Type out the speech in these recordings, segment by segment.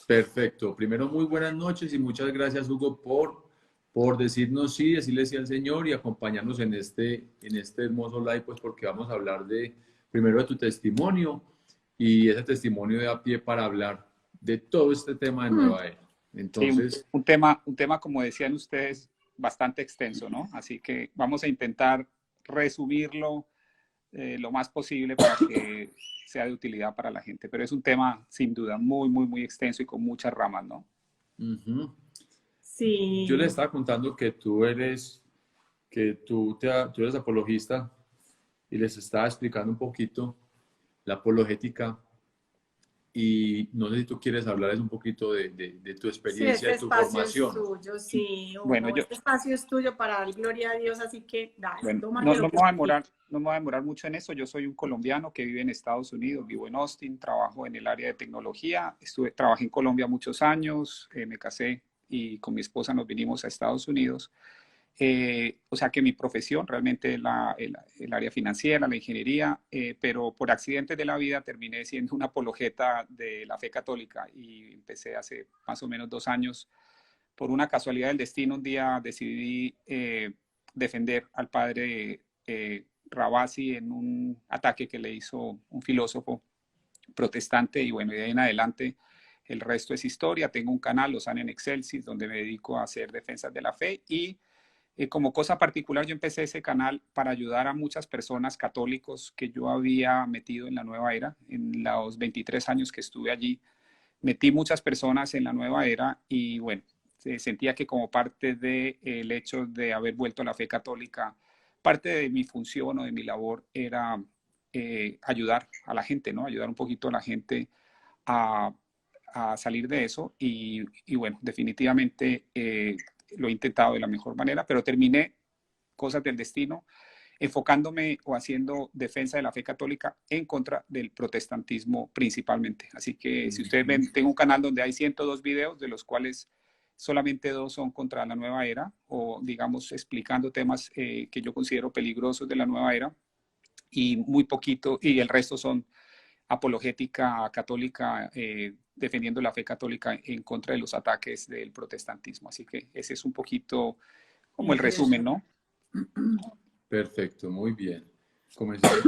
Perfecto. Primero, muy buenas noches y muchas gracias, Hugo, por decirnos sí, decirle sí al Señor y acompañarnos en este hermoso live, pues porque vamos a hablar primero de tu testimonio y ese testimonio da pie para hablar de todo este tema de Mm. Nueva Era. Sí, Entonces, un tema, como decían ustedes, bastante extenso, ¿no? Así que vamos a intentar resumirlo lo más posible para que sea de utilidad para la gente. Pero es un tema, sin duda, muy, muy, muy extenso y con muchas ramas, ¿no? ujú. Yo les Sí, estaba contando que tú eres apologista y les estaba explicando un poquito la apologética y no sé si tú quieres hablarles un poquito de tu sí, experiencia, este de tu espacio es formación. tuyo, sí, Bueno, Hugo, este espacio es tuyo para dar gloria a Dios, así que dale, bueno, tómate lo que necesites. no me voy a demorar mucho en eso. Yo soy un colombiano que vive en Estados Unidos, vivo en Austin, trabajo en el área de tecnología. Trabajé en Colombia muchos años, me casé y con mi esposa nos vinimos a Estados Unidos. O sea que mi profesión realmente es el área financiera, la ingeniería, pero por accidentes de la vida terminé siendo una apologeta de la fe católica y empecé hace más o menos 2 años. Por una casualidad del destino, un día decidí defender al padre Ravasi en un ataque que le hizo un filósofo protestante y bueno, de ahí en adelante el resto es historia. Tengo un canal, Lozano en Excelsis, donde me dedico a hacer defensas de la fe y como cosa particular, yo empecé ese canal para ayudar a muchas personas católicos que yo había metido en la nueva era. En los 23 años que estuve allí, metí muchas personas en la nueva era y bueno, sentía que como parte del hecho de haber vuelto a la fe católica, parte de mi función o de mi labor era ayudar a la gente, ¿no? Ayudar un poquito a la gente a, a salir de eso y bueno, definitivamente lo he intentado de la mejor manera, pero terminé cosas del destino enfocándome o haciendo defensa de la fe católica en contra del protestantismo principalmente. Así que si ustedes ven, tengo un canal donde hay 102 videos, de los cuales solamente 2 son contra la nueva era o digamos explicando temas que yo considero peligrosos de la nueva era y muy poquito, y el resto son apologética católica, defendiendo la fe católica en contra de los ataques del protestantismo. Así que ese es un poquito como el resumen, Interesante. ¿no? Perfecto, muy bien. Comenzamos.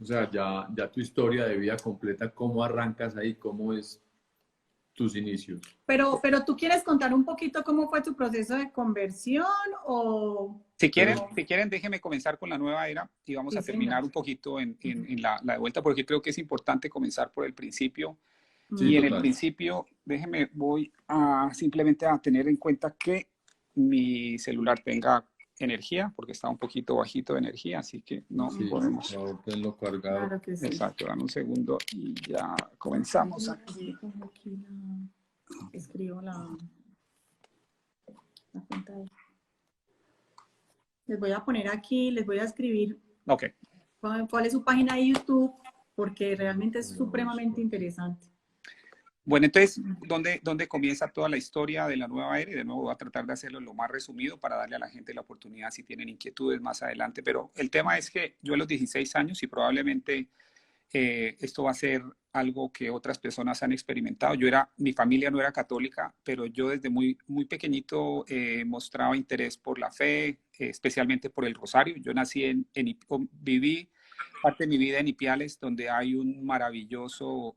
O sea, ya tu historia de vida completa, ¿cómo arrancas ahí? ¿Cómo es tus inicios? Pero tú quieres contar un poquito cómo fue tu proceso de conversión Pero, o... Si quieren, déjenme comenzar con la nueva era y vamos Sí, a señor. terminar un poquito en la de vuelta, porque creo que es importante comenzar por el principio. sí, Y en el Ujú. total. principio, déjenme, voy a simplemente a tener en cuenta que mi celular tenga energía, porque está un poquito bajito de energía, así que no Sí, por podemos. favor, tenlo cargado. Claro que sí. Exacto, dame un segundo y ya comenzamos aquí. Escribo la cuenta de... Les voy a poner aquí, les voy a escribir Ok. cuál es su página de YouTube, porque realmente es supremamente interesante. Bueno, entonces, ¿dónde comienza toda la historia de la nueva era? Y de nuevo voy a tratar de hacerlo lo más resumido para darle a la gente la oportunidad si tienen inquietudes más adelante. Pero el tema es que yo a los 16 años y probablemente esto va a ser algo que otras personas han experimentado. Mi familia no era católica, pero yo desde muy, muy pequeñito mostraba interés por la fe, especialmente por el rosario. Yo nací viví parte de mi vida en Ipiales, donde hay un maravilloso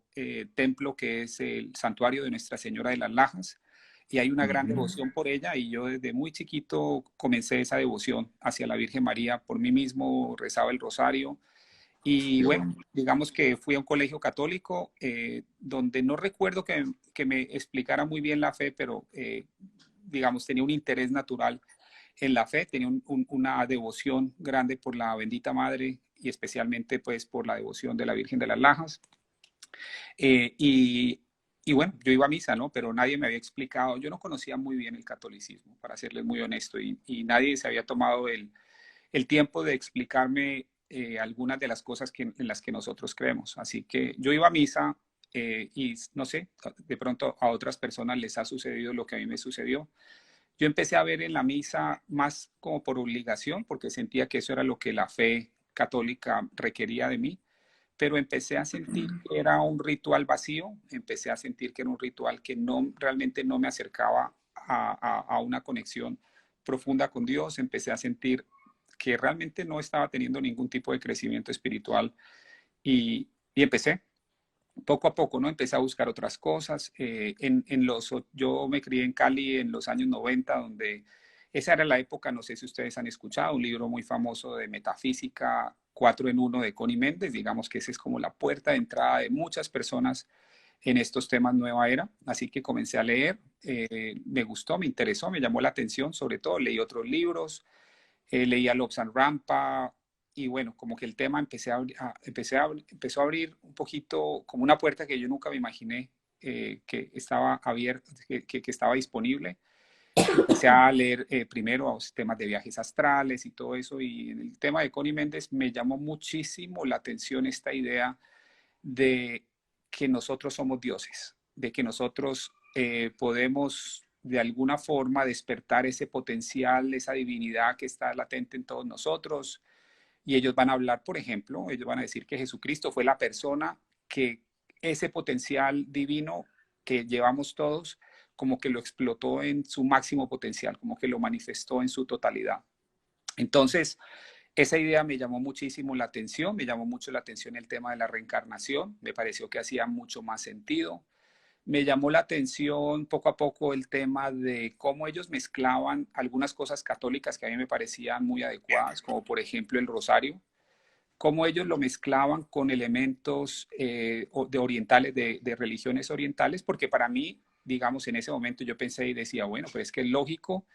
templo que es el santuario de Nuestra Señora de las Lajas. Y hay una gran Ujú. devoción por ella y yo desde muy chiquito comencé esa devoción hacia la Virgen María. Por mí mismo rezaba el rosario y Qué bueno, bonito. digamos que fui a un colegio católico donde no recuerdo que me explicara muy bien la fe, pero digamos tenía un interés natural en la fe, tenía una devoción grande por la bendita Madre y especialmente pues por la devoción de la Virgen de las Lajas. Eh, y, y bueno, yo iba a misa, ¿no? Pero nadie me había explicado, yo no conocía muy bien el catolicismo, para serles muy honesto, y nadie se había tomado el tiempo de explicarme algunas de las cosas en las que nosotros creemos. Así que yo iba a misa y no sé, de pronto a otras personas les ha sucedido lo que a mí me sucedió. Yo empecé a ver en la misa más como por obligación, porque sentía que eso era lo que la fe católica requería de mí, pero empecé a sentir que era un ritual vacío, empecé a sentir que era un ritual que no, realmente no me acercaba a una conexión profunda con Dios, empecé a sentir que realmente no estaba teniendo ningún tipo de crecimiento espiritual y empecé poco a poco, ¿no? Empecé a buscar otras cosas. Yo me crié en Cali en los años 90, donde esa era la época, no sé si ustedes han escuchado, un libro muy famoso de metafísica, 4 en 1 de Connie Méndez. Digamos que esa es como la puerta de entrada de muchas personas en estos temas nueva era. Así que comencé a leer, me gustó, me interesó, me llamó la atención, sobre todo leí otros libros, leí a Lobsang Rampa, y bueno, como que el tema empezó a abrir un poquito como una puerta que yo nunca me imaginé que estaba abierta, que estaba disponible. Empecé a leer primero temas de viajes astrales y todo eso, y en el tema de Connie Méndez me llamó muchísimo la atención esta idea de que nosotros somos dioses, de que nosotros podemos de alguna forma despertar ese potencial, esa divinidad que está latente en todos nosotros. Y ellos van a hablar, por ejemplo, ellos van a decir que Jesucristo fue la persona que ese potencial divino que llevamos todos, como que lo explotó en su máximo potencial, como que lo manifestó en su totalidad. Entonces, esa idea me llamó muchísimo la atención, me llamó mucho la atención el tema de la reencarnación, me pareció que hacía mucho más sentido. Me llamó la atención poco a poco el tema de cómo ellos mezclaban algunas cosas católicas que a mí me parecían muy adecuadas, como por ejemplo el rosario, cómo ellos lo mezclaban con elementos de orientales, de religiones orientales, porque para mí, digamos, en ese momento yo pensé y decía, bueno, pues es que es lógico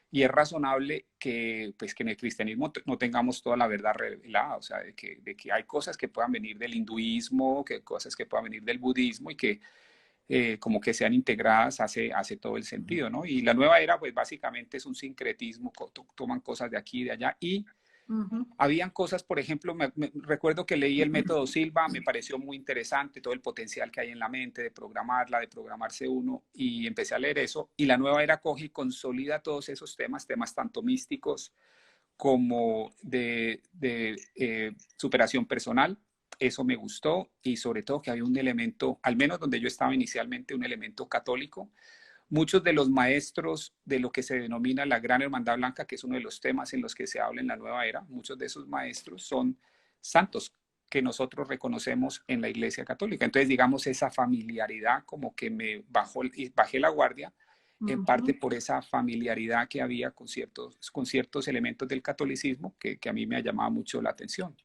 y es razonable que, pues, que en el cristianismo no tengamos toda la verdad revelada, o sea, de que hay cosas que puedan venir del hinduismo, que cosas que puedan venir del budismo y que como que sean integradas hace todo el sentido, ¿no? Y la nueva era, pues básicamente es un sincretismo, toman cosas de aquí y de allá y habían cosas, por ejemplo, recuerdo que leí el método Silva, me pareció muy interesante todo el potencial que hay en la mente de programarla, de programarse uno, y empecé a leer eso. Y la nueva era coge y consolida todos esos temas tanto místicos como de superación personal. Eso me gustó y sobre todo que había un elemento, al menos donde yo estaba inicialmente, un elemento católico. Muchos de los maestros de lo que se denomina la Gran Hermandad Blanca, que es uno de los temas en los que se habla en la nueva era, muchos de esos maestros son santos que nosotros reconocemos en la Iglesia Católica. Entonces, digamos, esa familiaridad como que bajé la guardia, en parte por esa familiaridad que había con ciertos elementos del catolicismo que a mí me ha llamado mucho la atención.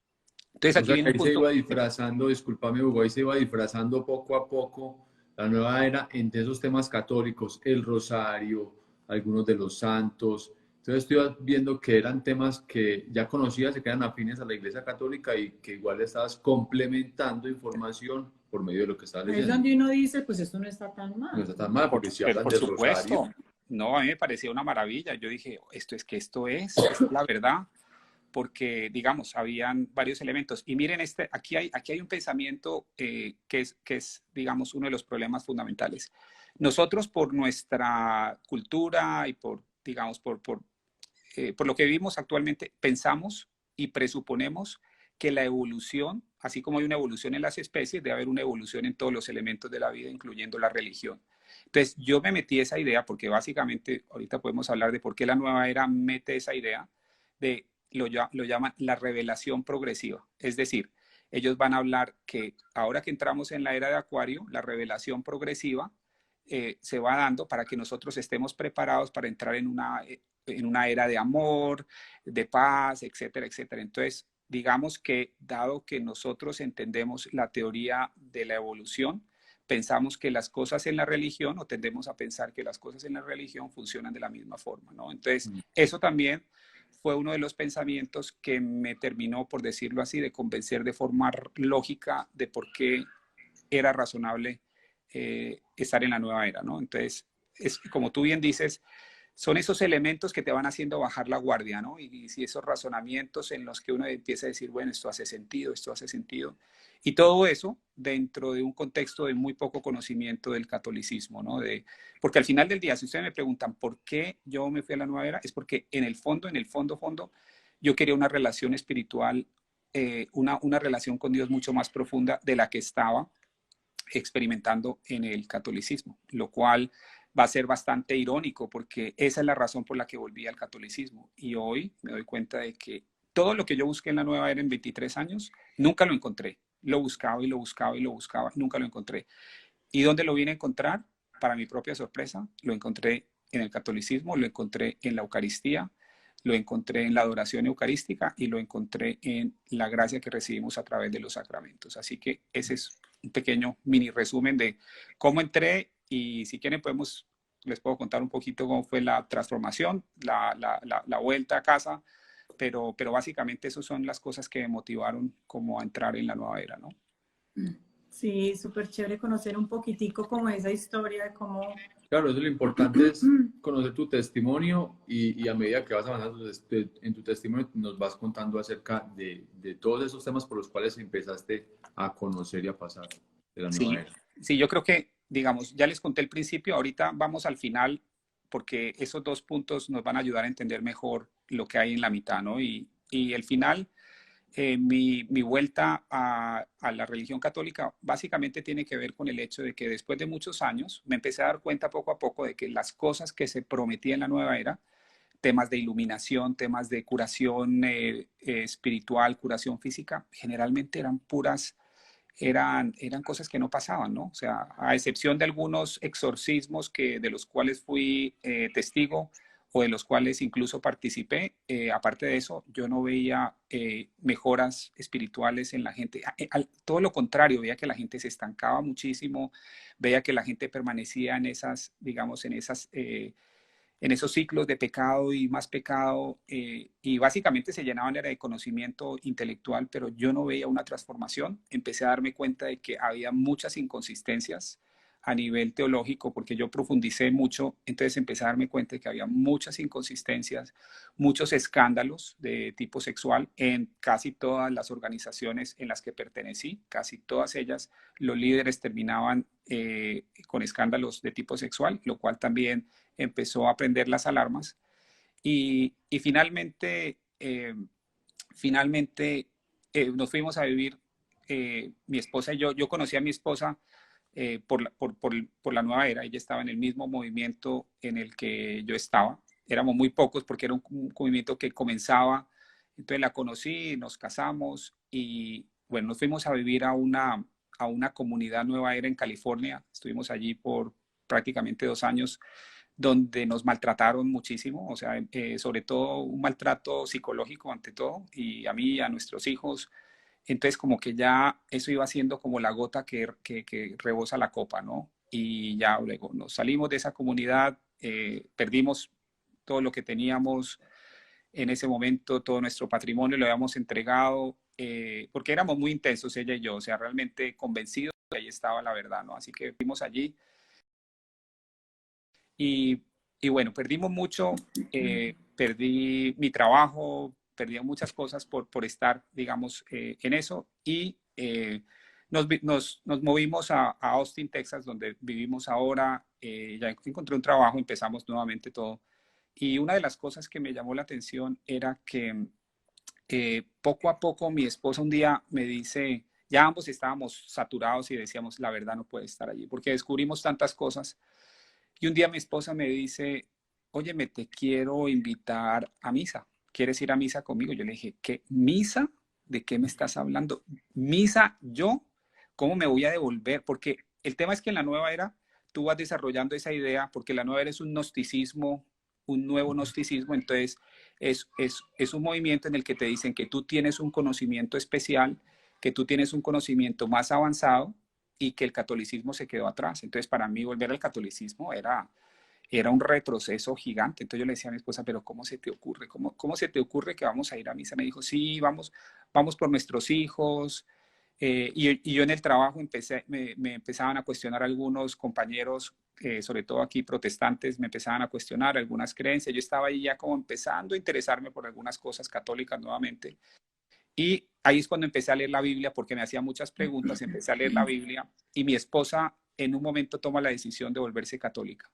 Entonces, O aquí sea, que viene un ahí se iba punto. disfrazando, discúlpame, Hugo, ahí se iba disfrazando poco a poco la nueva era entre esos temas católicos, el rosario, algunos de los santos. Entonces estoy viendo que eran temas que ya conocías, que eran afines a la Iglesia Católica y que igual estabas complementando información por medio de lo que estabas Es leyendo. donde uno dice, pues esto no está tan No mal, está tan ¿no? mal, porque si hablan Por del rosario, supuesto, no, a mí me parecía una maravilla. Yo dije, esto es la verdad, porque, digamos, habían varios elementos. Y miren, aquí hay un pensamiento que es, digamos, uno de los problemas fundamentales. Nosotros, por nuestra cultura y digamos, por lo que vivimos actualmente, pensamos y presuponemos que la evolución, así como hay una evolución en las especies, debe haber una evolución en todos los elementos de la vida, incluyendo la religión. Entonces, yo me metí esa idea porque básicamente ahorita podemos hablar de por qué la nueva era mete esa idea de, lo llaman la revelación progresiva. Es decir, ellos van a hablar que ahora que entramos en la era de Acuario, la revelación progresiva se va dando para que nosotros estemos preparados para entrar en una era de amor, de paz, etcétera, etcétera. Entonces, digamos que dado que nosotros entendemos la teoría de la evolución, pensamos que las cosas en la religión, o tendemos a pensar que las cosas en la religión funcionan de la misma forma, ¿no? Entonces, eso también fue uno de los pensamientos que me terminó, por decirlo así, de convencer de forma lógica de por qué era razonable estar en la nueva era, ¿no? Entonces, como tú bien dices, son esos elementos que te van haciendo bajar la guardia, ¿no? Y si esos razonamientos en los que uno empieza a decir, bueno, esto hace sentido, y todo eso dentro de un contexto de muy poco conocimiento del catolicismo, ¿no? Porque al final del día, si ustedes me preguntan por qué yo me fui a la nueva era, es porque en el fondo, fondo, yo quería una relación espiritual una relación con Dios mucho más profunda de la que estaba experimentando en el catolicismo, lo cual va a ser bastante irónico porque esa es la razón por la que volví al catolicismo. Y hoy me doy cuenta de que todo lo que yo busqué en la nueva era en 23 años, nunca lo encontré. Lo buscaba y lo buscaba y lo buscaba, nunca lo encontré. ¿Y dónde lo vine a encontrar? Para mi propia sorpresa, lo encontré en el catolicismo, lo encontré en la Eucaristía, lo encontré en la adoración eucarística y lo encontré en la gracia que recibimos a través de los sacramentos. Así que ese es un pequeño mini resumen de cómo entré y si quieren les puedo contar un poquito cómo fue la transformación, la vuelta a casa, pero básicamente esas son las cosas que me motivaron como a entrar en la nueva era, ¿no? Sí, súper chévere conocer un poquitico como esa historia de cómo... Claro, eso es lo importante, es conocer tu testimonio y a medida que vas avanzando en tu testimonio nos vas contando acerca de todos esos temas por los cuales empezaste a conocer y a pasar de la nueva Sí, era. sí, yo creo que, digamos, ya les conté el principio, ahorita vamos al final, porque esos dos puntos nos van a ayudar a entender mejor lo que hay en la mitad, ¿no? Y el final, mi vuelta a la religión católica básicamente tiene que ver con el hecho de que después de muchos años me empecé a dar cuenta poco a poco de que las cosas que se prometían en la nueva era, temas de iluminación, temas de curación espiritual, curación física, generalmente eran cosas que no pasaban, ¿no? O sea, a excepción de algunos exorcismos de los cuales fui testigo o de los cuales incluso participé, aparte de eso, yo no veía mejoras espirituales en la gente. Todo lo contrario, veía que la gente se estancaba muchísimo, veía que la gente permanecía en esas, digamos, en esos ciclos de pecado y más pecado, y básicamente se llenaban era de conocimiento intelectual, pero yo no veía una transformación. Empecé a darme cuenta de que había muchas inconsistencias a nivel teológico, porque yo profundicé mucho, entonces empecé a darme cuenta de que había muchas inconsistencias, muchos escándalos de tipo sexual en casi todas las organizaciones en las que pertenecí, casi todas ellas, los líderes terminaban con escándalos de tipo sexual, lo cual también empezó a prender las alarmas y finalmente nos fuimos a vivir, mi esposa y yo conocí a mi esposa por la nueva era, ella estaba en el mismo movimiento en el que yo estaba, éramos muy pocos porque era un movimiento que comenzaba, entonces la conocí, nos casamos y bueno, nos fuimos a vivir a una comunidad nueva era en California, estuvimos allí por prácticamente 2 años donde nos maltrataron muchísimo, o sea, sobre todo un maltrato psicológico ante todo, y a mí y a nuestros hijos. Entonces, como que ya eso iba siendo como la gota que rebosa la copa, ¿no? Y ya luego nos salimos de esa comunidad, perdimos todo lo que teníamos en ese momento, todo nuestro patrimonio lo habíamos entregado, porque éramos muy intensos ella y yo, o sea, realmente convencidos de que ahí estaba la verdad, ¿no? Así que fuimos allí. Y, y bueno, perdimos mucho, perdí mi trabajo, perdí muchas cosas por estar, digamos, en eso. Y nos movimos a Austin, Texas, donde vivimos ahora. Ya encontré un trabajo, empezamos nuevamente todo. Y una de las cosas que me llamó la atención era que poco a poco mi esposa un día me dice, ya ambos estábamos saturados y decíamos, la verdad no puede estar allí, porque descubrimos tantas cosas y un día mi esposa me dice, oye, me te quiero invitar a misa. ¿Quieres ir a misa conmigo? Yo le dije, ¿qué? ¿Misa? ¿De qué me estás hablando? ¿Misa? ¿Yo? ¿Cómo me voy a devolver? Porque el tema es que en la nueva era tú vas desarrollando esa idea, porque la nueva era es un gnosticismo, un nuevo gnosticismo, entonces es un movimiento en el que te dicen que tú tienes un conocimiento especial, que tú tienes un conocimiento más avanzado, y que el catolicismo se quedó atrás. Entonces, para mí, volver al catolicismo era un retroceso gigante. Entonces yo le decía a mi esposa, pero ¿cómo se te ocurre? ¿Cómo se te ocurre que vamos a ir a misa? Me dijo, sí, vamos por nuestros hijos. Y yo en el trabajo me empezaban a cuestionar algunos compañeros, sobre todo aquí protestantes, me empezaban a cuestionar algunas creencias. Yo estaba ahí ya como empezando a interesarme por algunas cosas católicas nuevamente. Y ahí es cuando empecé a leer la Biblia, porque me hacía muchas preguntas, empecé a leer la Biblia y mi esposa en un momento toma la decisión de volverse católica.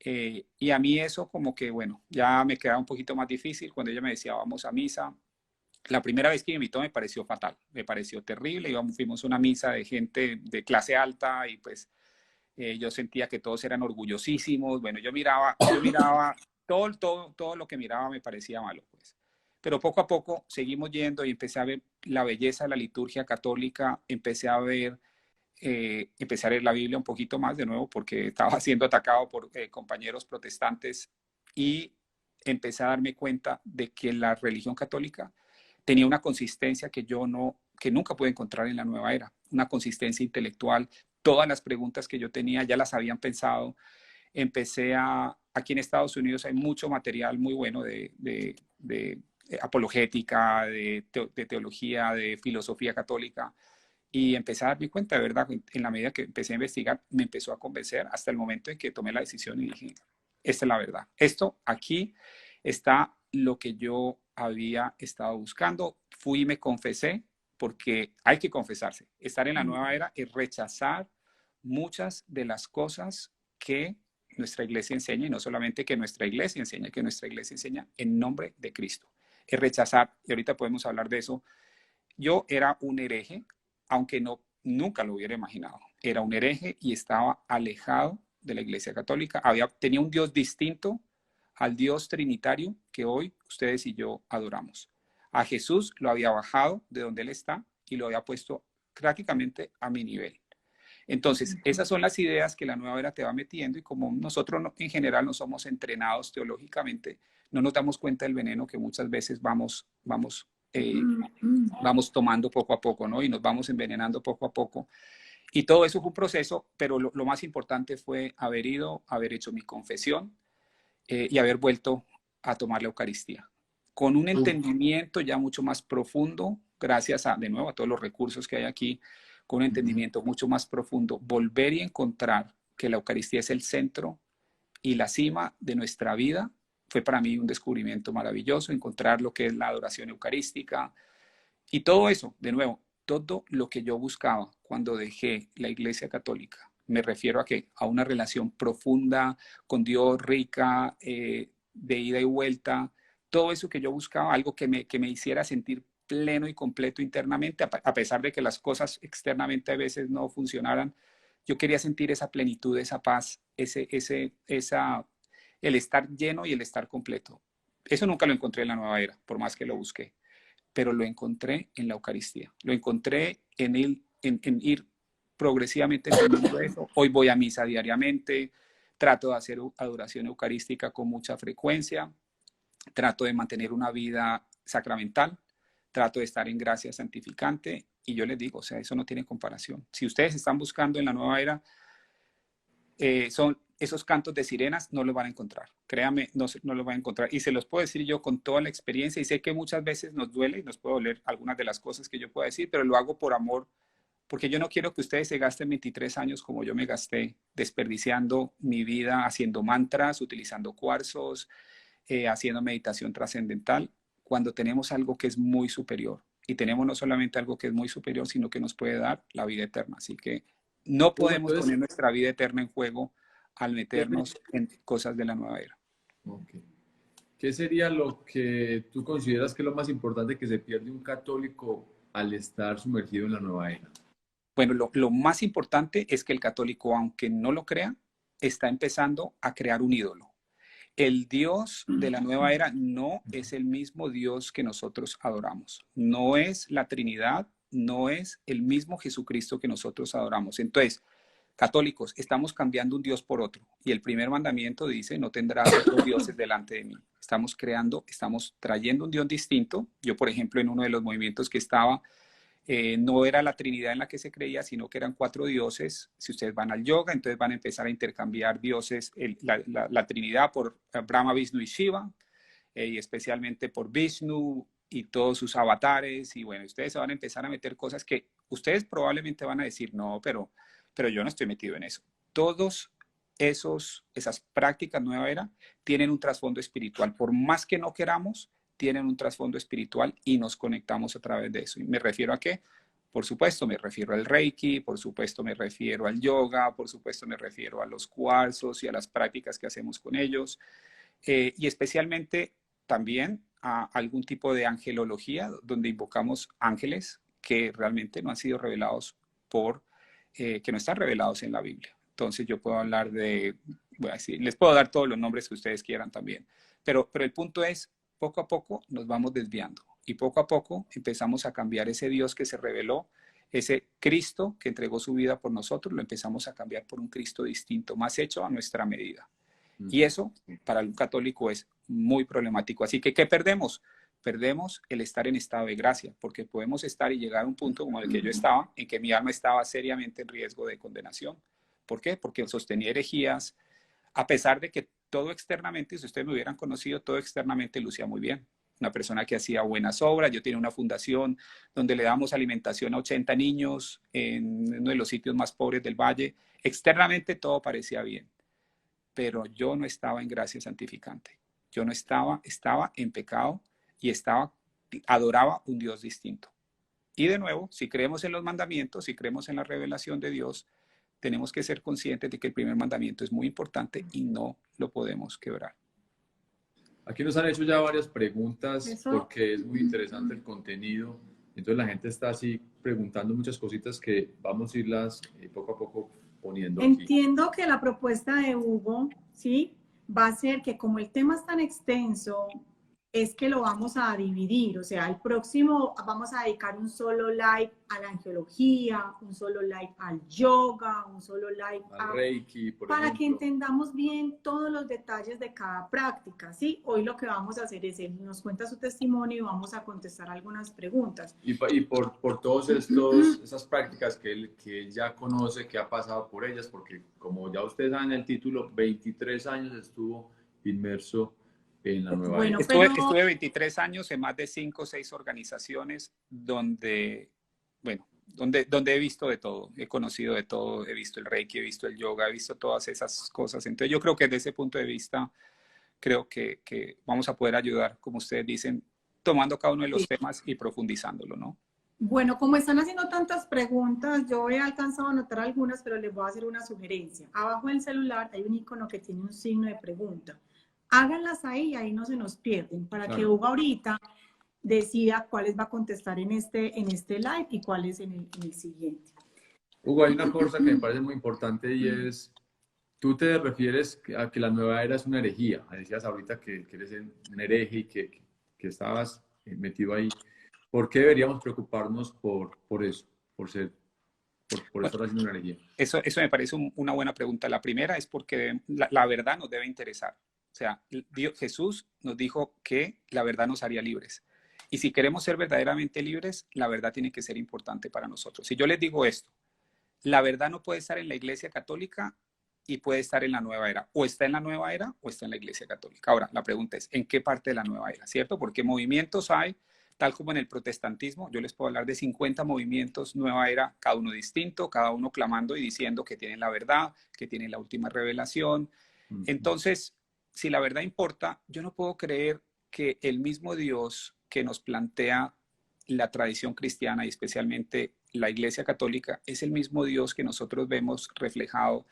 Y a mí eso como que, bueno, ya me quedaba un poquito más difícil cuando ella me decía, vamos a misa. La primera vez que me invitó me pareció fatal, me pareció terrible. Fuimos a una misa de gente de clase alta y pues yo sentía que todos eran orgullosísimos. Bueno, yo miraba todo lo que miraba me parecía malo, pues. Pero poco a poco seguimos yendo y empecé a ver la belleza de la liturgia católica, empecé a leer la Biblia un poquito más de nuevo porque estaba siendo atacado por compañeros protestantes y empecé a darme cuenta de que la religión católica tenía una consistencia que nunca pude encontrar en la nueva era, una consistencia intelectual. Todas las preguntas que yo tenía ya las habían pensado. Aquí en Estados Unidos hay mucho material muy bueno de apologética, de teología, de filosofía católica, y empecé a darme cuenta, de verdad, en la medida que empecé a investigar, me empezó a convencer hasta el momento en que tomé la decisión y dije, esta es la verdad. Aquí está lo que yo había estado buscando. Fui y me confesé, porque hay que confesarse. Estar en la nueva era es rechazar muchas de las cosas que nuestra iglesia enseña, y no solamente que nuestra iglesia enseña en nombre de Cristo. Es rechazar, y ahorita podemos hablar de eso. Yo era un hereje, aunque nunca lo hubiera imaginado. Era un hereje y estaba alejado de la Iglesia Católica. Tenía un Dios distinto al Dios trinitario que hoy ustedes y yo adoramos. A Jesús lo había bajado de donde Él está y lo había puesto prácticamente a mi nivel. Entonces, esas son las ideas que la nueva era te va metiendo, y como nosotros en general no somos entrenados teológicamente, no nos damos cuenta del veneno que muchas veces vamos tomando poco a poco, ¿no? Y nos vamos envenenando poco a poco. Y todo eso fue un proceso, pero lo más importante fue haber hecho mi confesión y haber vuelto a tomar la Eucaristía. Con un entendimiento ya mucho más profundo, gracias de nuevo, a todos los recursos que hay aquí, con un entendimiento mucho más profundo, volver y encontrar que la Eucaristía es el centro y la cima de nuestra vida. Fue para mí un descubrimiento maravilloso, encontrar lo que es la adoración eucarística, y todo eso, de nuevo, todo lo que yo buscaba cuando dejé la Iglesia Católica. Me refiero a una relación profunda con Dios, rica, de ida y vuelta. Todo eso que yo buscaba, algo que me hiciera sentir pleno y completo internamente, a pesar de que las cosas externamente a veces no funcionaran. Yo quería sentir esa plenitud, esa paz, el estar lleno y el estar completo. Eso nunca lo encontré en la nueva era, por más que lo busqué, pero lo encontré en la Eucaristía. Lo encontré en ir progresivamente entendiendo eso. Hoy voy a misa diariamente, trato de hacer adoración eucarística con mucha frecuencia, trato de mantener una vida sacramental, trato de estar en gracia santificante, y yo les digo, o sea, eso no tiene comparación. Si ustedes están buscando en la nueva era, son esos cantos de sirenas, no los van a encontrar. Créanme, no los van a encontrar. Y se los puedo decir yo con toda la experiencia, y sé que muchas veces nos duele y nos puede doler algunas de las cosas que yo pueda decir, pero lo hago por amor, porque yo no quiero que ustedes se gasten 23 años como yo me gasté, desperdiciando mi vida haciendo mantras, utilizando cuarzos, haciendo meditación trascendental, cuando tenemos algo que es muy superior. Y tenemos no solamente algo que es muy superior, sino que nos puede dar la vida eterna. Así que no podemos poner nuestra vida eterna en juego al meternos en cosas de la nueva era. Okay. ¿Qué sería lo que tú consideras que es lo más importante que se pierde un católico al estar sumergido en la nueva era? Bueno, lo más importante es que el católico, aunque no lo crea, está empezando a crear un ídolo. El Dios de la nueva era no es el mismo Dios que nosotros adoramos. No es la Trinidad, no es el mismo Jesucristo que nosotros adoramos. Entonces, católicos, estamos cambiando un Dios por otro. Y el primer mandamiento dice, no tendrás otros dioses delante de mí. Estamos trayendo un Dios distinto. Yo, por ejemplo, en uno de los movimientos que estaba, no era la Trinidad en la que se creía, sino que eran 4 dioses. Si ustedes van al yoga, entonces van a empezar a intercambiar dioses, la Trinidad por Brahma, Vishnu y Shiva, y especialmente por Vishnu y todos sus avatares. Y bueno, ustedes se van a empezar a meter cosas que ustedes probablemente van a decir, no, pero yo no estoy metido en eso. Todos esas prácticas nueva era tienen un trasfondo espiritual. Por más que no queramos, tienen un trasfondo espiritual y nos conectamos a través de eso. ¿Y me refiero a qué? Por supuesto, me refiero al Reiki, por supuesto, me refiero al yoga, por supuesto, me refiero a los cuarzos y a las prácticas que hacemos con ellos. Y especialmente también a algún tipo de angelología, donde invocamos ángeles que realmente no han sido revelados que no están revelados en la Biblia. Entonces yo puedo hablar voy a decir, les puedo dar todos los nombres que ustedes quieran también, pero el punto es, poco a poco nos vamos desviando y poco a poco empezamos a cambiar ese Dios que se reveló, ese Cristo que entregó su vida por nosotros, lo empezamos a cambiar por un Cristo distinto, más hecho a nuestra medida. Y eso para un católico es muy problemático. Así que, ¿qué perdemos? Perdemos el estar en estado de gracia, porque podemos estar y llegar a un punto como el que yo estaba, en que mi alma estaba seriamente en riesgo de condenación. ¿Por qué? Porque sostenía herejías, a pesar de que todo externamente, si ustedes me hubieran conocido, todo externamente lucía muy bien. Una persona que hacía buenas obras. Yo tenía una fundación donde le damos alimentación a 80 niños en uno de los sitios más pobres del valle. Externamente todo parecía bien, pero yo no estaba en gracia santificante. Yo no estaba en pecado y adoraba un Dios distinto. Y de nuevo, si creemos en los mandamientos, si creemos en la revelación de Dios, tenemos que ser conscientes de que el primer mandamiento es muy importante y no lo podemos quebrar. Aquí nos han hecho ya varias preguntas Eso. porque es muy interesante el contenido. Entonces la gente está así preguntando muchas cositas que vamos a irlas poco a poco poniendo aquí. Entiendo que la propuesta de Hugo, ¿sí? Va a ser que como el tema es tan extenso, es que lo vamos a dividir. O sea, el próximo vamos a dedicar un solo live a la angiología, un solo live al yoga, un solo live al Reiki, para ejemplo. que entendamos bien todos los detalles de cada práctica, ¿sí? Hoy lo que vamos a hacer es, él nos cuenta su testimonio y vamos a contestar algunas preguntas. Y por todas esas prácticas que él ya conoce, que ha pasado por ellas, porque como ya ustedes saben el título, 23 años estuvo inmerso en la nueva era. Estuve 23 años en más de 5 o 6 organizaciones donde he visto de todo, he conocido de todo, he visto el Reiki, he visto el yoga, he visto todas esas cosas. Entonces yo creo que desde ese punto de vista, creo que vamos a poder ayudar, como ustedes dicen, tomando cada uno de los temas y profundizándolo, ¿no? Bueno, como están haciendo tantas preguntas, yo he alcanzado a anotar algunas, pero les voy a hacer una sugerencia. Abajo del celular hay un icono que tiene un signo de pregunta. Háganlas ahí y ahí no se nos pierden, para que Hugo ahorita decida cuáles va a contestar en este live y cuáles en el siguiente. Hugo, hay una cosa que me parece muy importante y es, tú te refieres a que la nueva era es una herejía. Decías ahorita que eres un hereje y que estabas metido ahí. ¿Por qué deberíamos preocuparnos por eso, por estar haciendo una herejía? Eso me parece una buena pregunta. La primera es porque la verdad nos debe interesar. O sea, Jesús nos dijo que la verdad nos haría libres. Y si queremos ser verdaderamente libres, la verdad tiene que ser importante para nosotros. Si yo les digo esto, la verdad no puede estar en la Iglesia Católica y puede estar en la nueva era. O está en la nueva era o está en la Iglesia Católica. Ahora, la pregunta es, ¿en qué parte de la nueva era? ¿Cierto? Porque movimientos hay, tal como en el protestantismo. Yo les puedo hablar de 50 movimientos nueva era, cada uno distinto, cada uno clamando y diciendo que tienen la verdad, que tienen la última revelación. Entonces, si la verdad importa, yo no puedo creer que el mismo Dios que nos plantea la tradición cristiana y especialmente la Iglesia Católica es el mismo Dios que nosotros vemos reflejado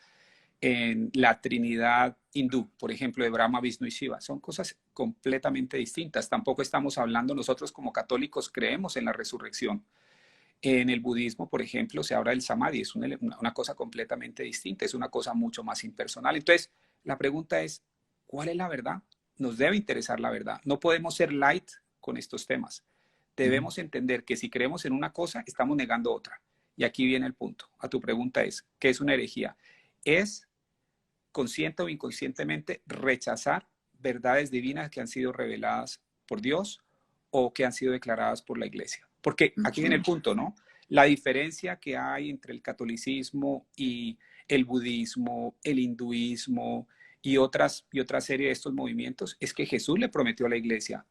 en la Trinidad hindú, por ejemplo, de Brahma, Vishnu y Shiva. Son cosas completamente distintas. Tampoco estamos hablando, nosotros como católicos creemos en la resurrección. En el budismo, por ejemplo, se habla del samadhi, es una cosa completamente distinta, es una cosa mucho más impersonal. Entonces, la pregunta es, ¿cuál es la verdad? Nos debe interesar la verdad. No podemos ser light con estos temas. Debemos entender que si creemos en una cosa, estamos negando otra. Y aquí viene el punto. A tu pregunta es, ¿qué es una herejía? Es, consciente o inconscientemente, rechazar verdades divinas que han sido reveladas por Dios o que han sido declaradas por la Iglesia. Porque aquí viene el punto, ¿no? La diferencia que hay entre el catolicismo y el budismo, el hinduismo y otra serie de estos movimientos es que Jesús le prometió a la Iglesia,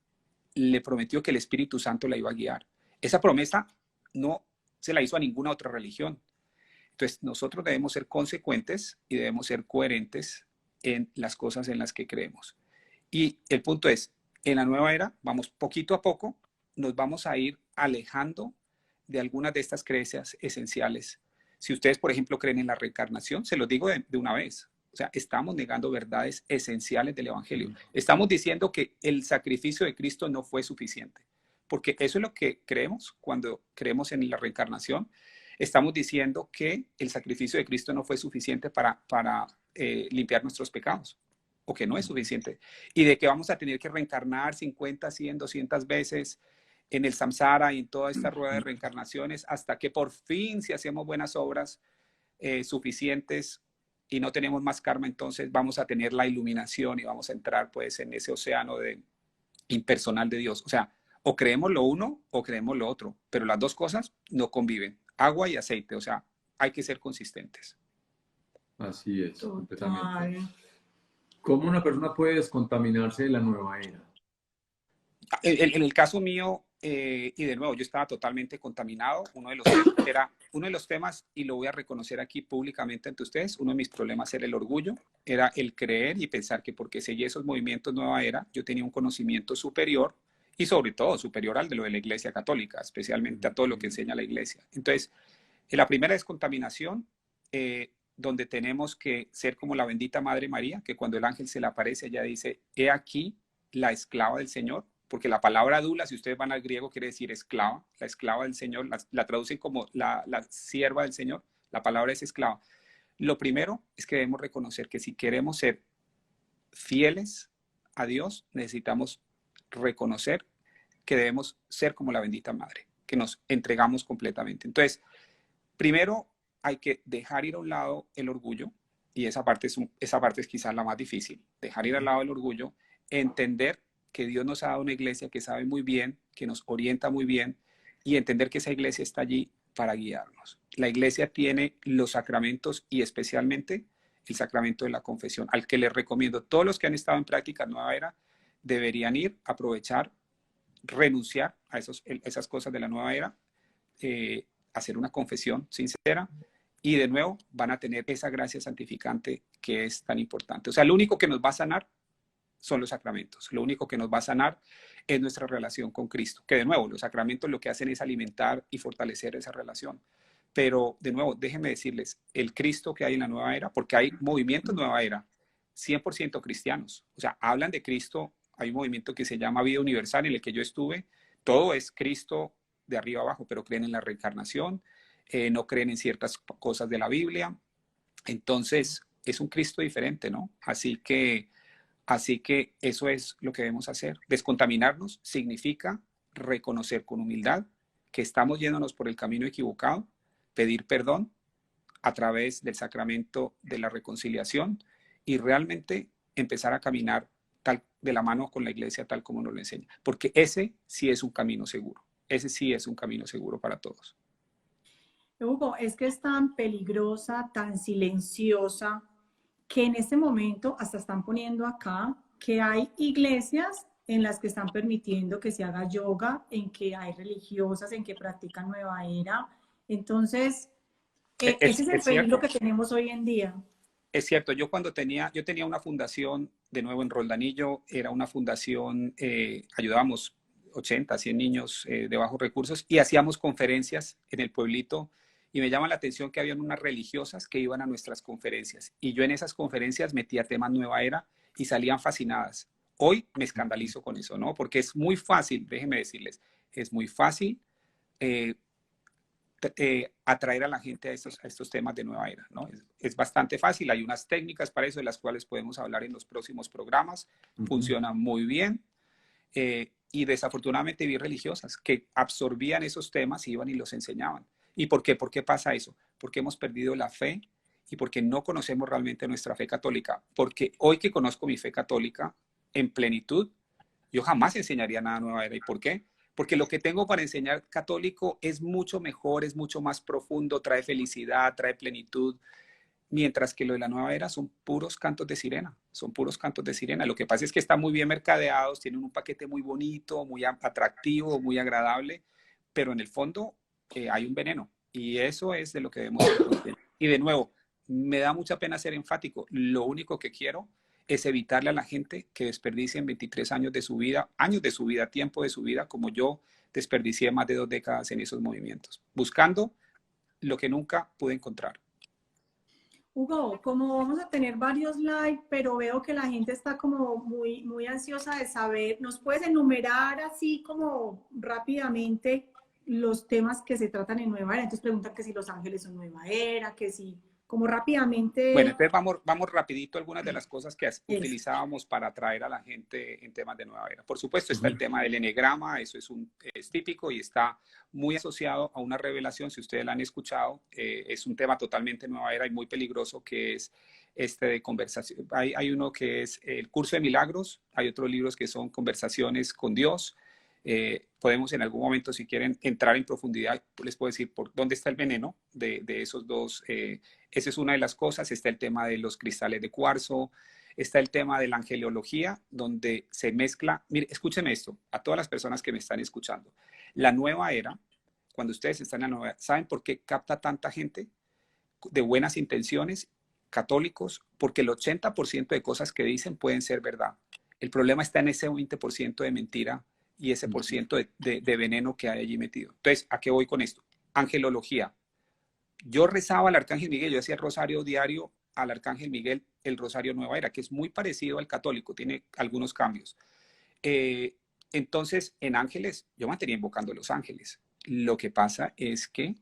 le prometió que el Espíritu Santo la iba a guiar. Esa promesa no se la hizo a ninguna otra religión. Entonces, nosotros debemos ser consecuentes y debemos ser coherentes en las cosas en las que creemos. Y el punto es, en la nueva era, vamos poquito a poco, nos vamos a ir alejando de algunas de estas creencias esenciales. Si ustedes, por ejemplo, creen en la reencarnación, se los digo de una vez, O sea, estamos negando verdades esenciales del Evangelio. Estamos diciendo que el sacrificio de Cristo no fue suficiente, porque eso es lo que creemos cuando creemos en la reencarnación. Estamos diciendo que el sacrificio de Cristo no fue suficiente para limpiar nuestros pecados, o que no es suficiente, y de que vamos a tener que reencarnar 50, 100, 200 veces en el samsara y en toda esta rueda de reencarnaciones hasta que por fin, si hacemos buenas obras suficientes y no tenemos más karma, entonces vamos a tener la iluminación y vamos a entrar pues en ese océano impersonal de Dios. O sea, o creemos lo uno o creemos lo otro, pero las dos cosas no conviven. Agua y aceite, o sea, hay que ser consistentes. Así es, Total. completamente. ¿Cómo una persona puede descontaminarse de la nueva era? En el caso mío, y de nuevo, yo estaba totalmente contaminado. Uno de los temas, y lo voy a reconocer aquí públicamente ante ustedes, uno de mis problemas era el orgullo, era el creer y pensar que porque seguí esos movimientos nueva era, yo tenía un conocimiento superior y sobre todo superior al de lo de la Iglesia Católica, especialmente a todo lo que enseña la Iglesia. Entonces, la primera descontaminación, donde tenemos que ser como la bendita Madre María, que cuando el ángel se le aparece, ella dice, he aquí la esclava del Señor, porque la palabra dula, si ustedes van al griego, quiere decir esclava, la esclava del Señor, la traducen como la sierva del Señor, la palabra es esclava. Lo primero es que debemos reconocer que si queremos ser fieles a Dios, necesitamos reconocer que debemos ser como la bendita Madre, que nos entregamos completamente. Entonces, primero hay que dejar ir a un lado el orgullo, y esa parte es quizás la más difícil, dejar ir al lado el orgullo, entender que Dios nos ha dado una iglesia que sabe muy bien, que nos orienta muy bien, y entender que esa iglesia está allí para guiarnos. La iglesia tiene los sacramentos y especialmente el sacramento de la confesión, al que les recomiendo, todos los que han estado en práctica nueva era, deberían ir, aprovechar, renunciar a esas cosas de la nueva era, hacer una confesión sincera, y de nuevo van a tener esa gracia santificante que es tan importante. O sea, lo único que nos va a sanar son los sacramentos. Lo único que nos va a sanar es nuestra relación con Cristo, que de nuevo, los sacramentos lo que hacen es alimentar y fortalecer esa relación. Pero de nuevo, déjenme decirles, el Cristo que hay en la nueva era, porque hay movimientos nueva era, 100% cristianos. O sea, hablan de Cristo, hay un movimiento que se llama Vida Universal en el que yo estuve, todo es Cristo de arriba abajo, pero creen en la reencarnación, no creen en ciertas cosas de la Biblia. Entonces, es un Cristo diferente, ¿no? Así que eso es lo que debemos hacer. Descontaminarnos significa reconocer con humildad que estamos yéndonos por el camino equivocado, pedir perdón a través del sacramento de la reconciliación y realmente empezar a caminar de la mano con la iglesia tal como nos lo enseña. Porque ese sí es un camino seguro. Ese sí es un camino seguro para todos. Hugo, es que es tan peligrosa, tan silenciosa, que en este momento hasta están poniendo acá que hay iglesias en las que están permitiendo que se haga yoga, en que hay religiosas, en que practican nueva era. Entonces, ese es el peligro que tenemos hoy en día. Es cierto, yo tenía una fundación, de nuevo en Roldanillo, era una fundación, ayudábamos 80, 100 niños de bajos recursos y hacíamos conferencias en el pueblito. Y me llama la atención que habían unas religiosas que iban a nuestras conferencias. Y yo en esas conferencias metía temas nueva era y salían fascinadas. Hoy me escandalizo con eso, ¿no? Porque es muy fácil, déjenme decirles, es muy fácil atraer a la gente a estos temas de nueva era, ¿no? Es bastante fácil. Hay unas técnicas para eso de las cuales podemos hablar en los próximos programas. Funcionan muy bien. Y desafortunadamente vi religiosas que absorbían esos temas y iban y los enseñaban. ¿Y por qué? ¿Por qué pasa eso? Porque hemos perdido la fe y porque no conocemos realmente nuestra fe católica. Porque hoy que conozco mi fe católica en plenitud, yo jamás enseñaría nada nueva era. ¿Y por qué? Porque lo que tengo para enseñar católico es mucho mejor, es mucho más profundo, trae felicidad, trae plenitud, mientras que lo de la nueva era son puros cantos de sirena, son puros cantos de sirena. Lo que pasa es que están muy bien mercadeados, tienen un paquete muy bonito, muy atractivo, muy agradable, pero en el fondo hay un veneno y eso es de lo que debemos ser conscientes. Y de nuevo, me da mucha pena ser enfático, lo único que quiero es evitarle a la gente que desperdicien 23 años de su vida, tiempo de su vida, como yo desperdicié más de 2 décadas en esos movimientos, buscando lo que nunca pude encontrar. Hugo, como vamos a tener varios live, pero veo que la gente está como muy ansiosa de saber, ¿nos puedes enumerar así como rápidamente los temas que se tratan en Nueva Era? Entonces preguntan que si Los Ángeles son Nueva Era, que si, como Bueno, rápidamente entonces vamos rapidito a algunas de las cosas que eso. utilizábamos para atraer a la gente en temas de nueva era. Por supuesto, está el tema del enegrama, eso es típico y está muy asociado a una revelación, si ustedes la han escuchado, es un tema totalmente nueva era y muy peligroso que es este de conversación. Hay uno que es el curso de milagros, hay otros libros que son conversaciones con Dios. Podemos en algún momento, si quieren, entrar en profundidad, les puedo decir por dónde está el veneno de esos dos. Esa es una de las cosas. Está el tema de los cristales de cuarzo, está el tema de la angelología, donde se mezcla. Mire, escúchenme esto, a todas las personas que me están escuchando. La nueva era, cuando ustedes están en la nueva era, ¿saben por qué capta tanta gente de buenas intenciones, católicos? Porque el 80% de cosas que dicen pueden ser verdad. El problema está en ese 20% de mentira y ese por ciento de veneno que hay allí metido. Entonces, ¿a qué voy con esto? Angelología. Yo rezaba al Arcángel Miguel, yo hacía el rosario diario al Arcángel Miguel, el rosario Nueva Era, que es muy parecido al católico, tiene algunos cambios. Eh, entonces, en ángeles, yo mantenía invocando a los ángeles. Lo que pasa es que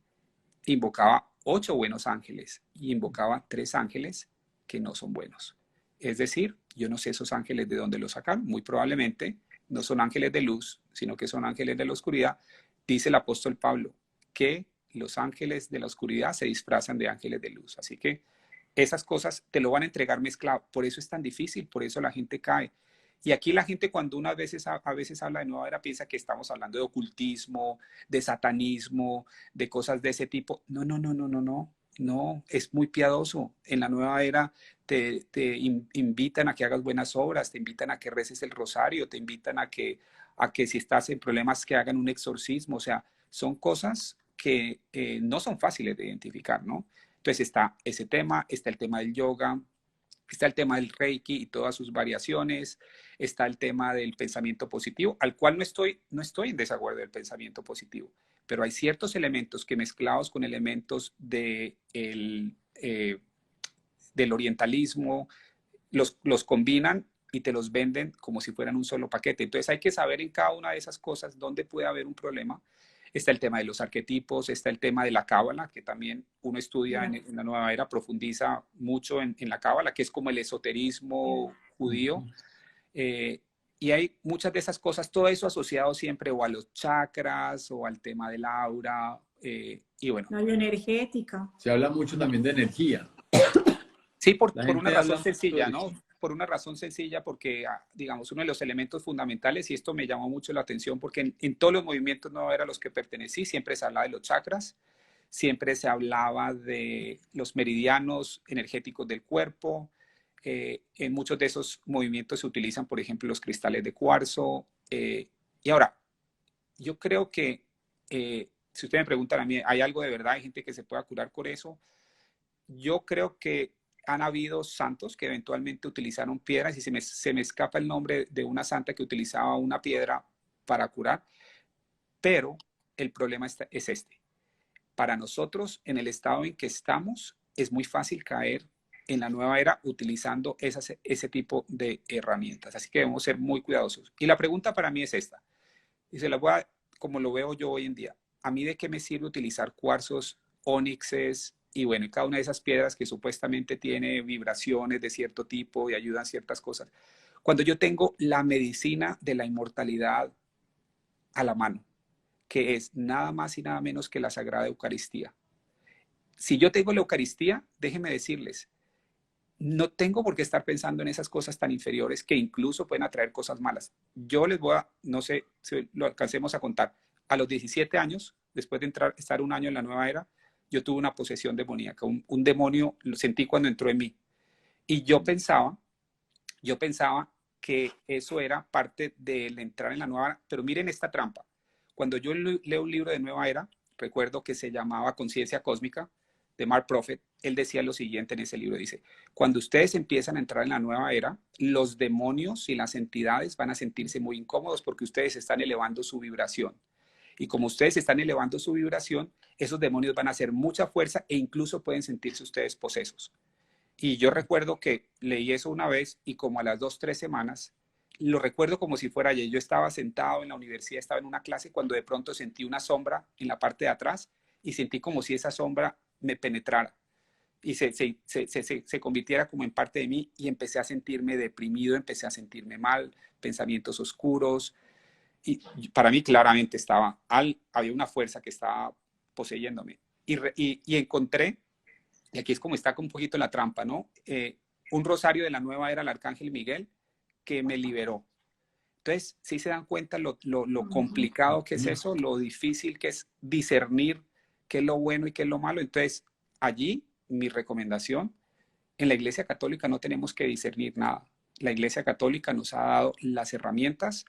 invocaba 8 buenos ángeles y invocaba 3 ángeles que no son buenos. Es decir, yo no sé esos ángeles de dónde los sacan, muy probablemente no son ángeles de luz, sino que son ángeles de la oscuridad. Dice el apóstol Pablo que los ángeles de la oscuridad se disfrazan de ángeles de luz. Así que esas cosas te lo van a entregar mezclado. Por eso es tan difícil, por eso la gente cae. Y aquí la gente cuando a veces habla de nueva era piensa que estamos hablando de ocultismo, de satanismo, de cosas de ese tipo. No, no, no, no, no, no. No, es muy piadoso. En la nueva era te invitan a que hagas buenas obras, te invitan a que reces el rosario, te invitan a que si estás en problemas que hagan un exorcismo. O sea, son cosas que no son fáciles de identificar, ¿no? Entonces está ese tema, está el tema del yoga, está el tema del Reiki y todas sus variaciones, está el tema del pensamiento positivo, al cual no estoy en desacuerdo del pensamiento positivo, pero hay ciertos elementos que mezclados con elementos del orientalismo, los combinan y te los venden como si fueran un solo paquete. Entonces hay que saber en cada una de esas cosas dónde puede haber un problema. Está el tema de los arquetipos, está el tema de la cábala, que también uno estudia en la nueva era, profundiza mucho en la cábala, que es como el esoterismo judío. Y hay muchas de esas cosas, todo eso asociado siempre o a los chakras o al tema del aura. Y bueno. La bioenergética. Se habla mucho también de energía. Sí, por La una gente razón habla sencilla, mucho de ¿no? eso. Por una razón sencilla, porque, digamos, uno de los elementos fundamentales, y esto me llamó mucho la atención, porque en todos los movimientos no era los que pertenecí, siempre se hablaba de los chakras, siempre se hablaba de los meridianos energéticos del cuerpo. En muchos de esos movimientos se utilizan, por ejemplo, los cristales de cuarzo. Y ahora, yo creo que, si ustedes me preguntan a mí, ¿hay algo de verdad? ¿Hay gente que se pueda curar con eso? Yo creo que han habido santos que eventualmente utilizaron piedras y se me escapa el nombre de una santa que utilizaba una piedra para curar, pero el problema es este. Para nosotros, en el estado en que estamos, es muy fácil caer en la nueva era utilizando ese tipo de herramientas. Así que debemos ser muy cuidadosos. Y la pregunta para mí es esta, y se la voy a, como lo veo yo hoy en día, ¿a mí de qué me sirve utilizar cuarzos, ónixes y bueno, y cada una de esas piedras que supuestamente tiene vibraciones de cierto tipo y ayudan ciertas cosas? Cuando yo tengo la medicina de la inmortalidad a la mano, que es nada más y nada menos que la Sagrada Eucaristía. Si yo tengo la Eucaristía, déjenme decirles, no tengo por qué estar pensando en esas cosas tan inferiores que incluso pueden atraer cosas malas. Yo les voy a, no sé si lo alcancemos a contar, a los 17 años, después de estar un año en la nueva era, yo tuve una posesión demoníaca, un demonio lo sentí cuando entró en mí. Y yo pensaba que eso era parte del entrar en la nueva era, pero miren esta trampa. Cuando yo leo un libro de nueva era, recuerdo que se llamaba Conciencia Cósmica, de Mark Prophet, él decía lo siguiente en ese libro, dice, cuando ustedes empiezan a entrar en la nueva era, los demonios y las entidades van a sentirse muy incómodos porque ustedes están elevando su vibración. Y como ustedes están elevando su vibración, esos demonios van a hacer mucha fuerza e incluso pueden sentirse ustedes posesos. Y yo recuerdo que leí eso una vez y como a las 2, 3 semanas, lo recuerdo como si fuera ayer. Yo estaba sentado en la universidad, estaba en una clase cuando de pronto sentí una sombra en la parte de atrás y sentí como si esa sombra me penetrara y se convirtiera como en parte de mí y empecé a sentirme deprimido, empecé a sentirme mal, pensamientos oscuros y para mí claramente había una fuerza que estaba poseyéndome y encontré, y aquí es como está un poquito la trampa, ¿no? Un rosario de la nueva era, el Arcángel Miguel, que me liberó. Entonces, sí se dan cuenta lo complicado que es eso, lo difícil que es discernir qué es lo bueno y qué es lo malo. Entonces, allí mi recomendación, en la Iglesia Católica no tenemos que discernir nada. La Iglesia Católica nos ha dado las herramientas,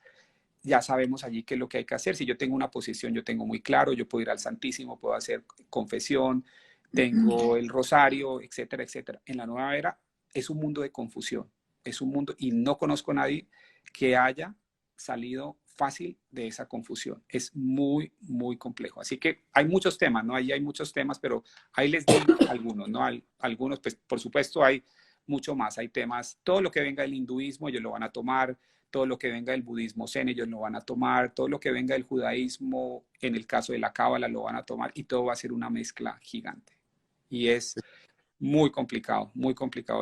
ya sabemos allí qué es lo que hay que hacer. Si yo tengo una posición, yo tengo muy claro, yo puedo ir al Santísimo, puedo hacer confesión, tengo el rosario, etcétera, etcétera. En la nueva era es un mundo de confusión, es un mundo y no conozco a nadie que haya salido fácil de esa confusión. Es muy, muy complejo. Así que hay muchos temas, ¿no? Ahí hay muchos temas, pero ahí les doy algunos, ¿no? Algunos, pues, por supuesto, hay mucho más. Hay temas, todo lo que venga del hinduismo, ellos lo van a tomar, todo lo que venga del budismo zen, ellos lo van a tomar, todo lo que venga del judaísmo, en el caso de la cábala, lo van a tomar y todo va a ser una mezcla gigante. Y es muy complicado,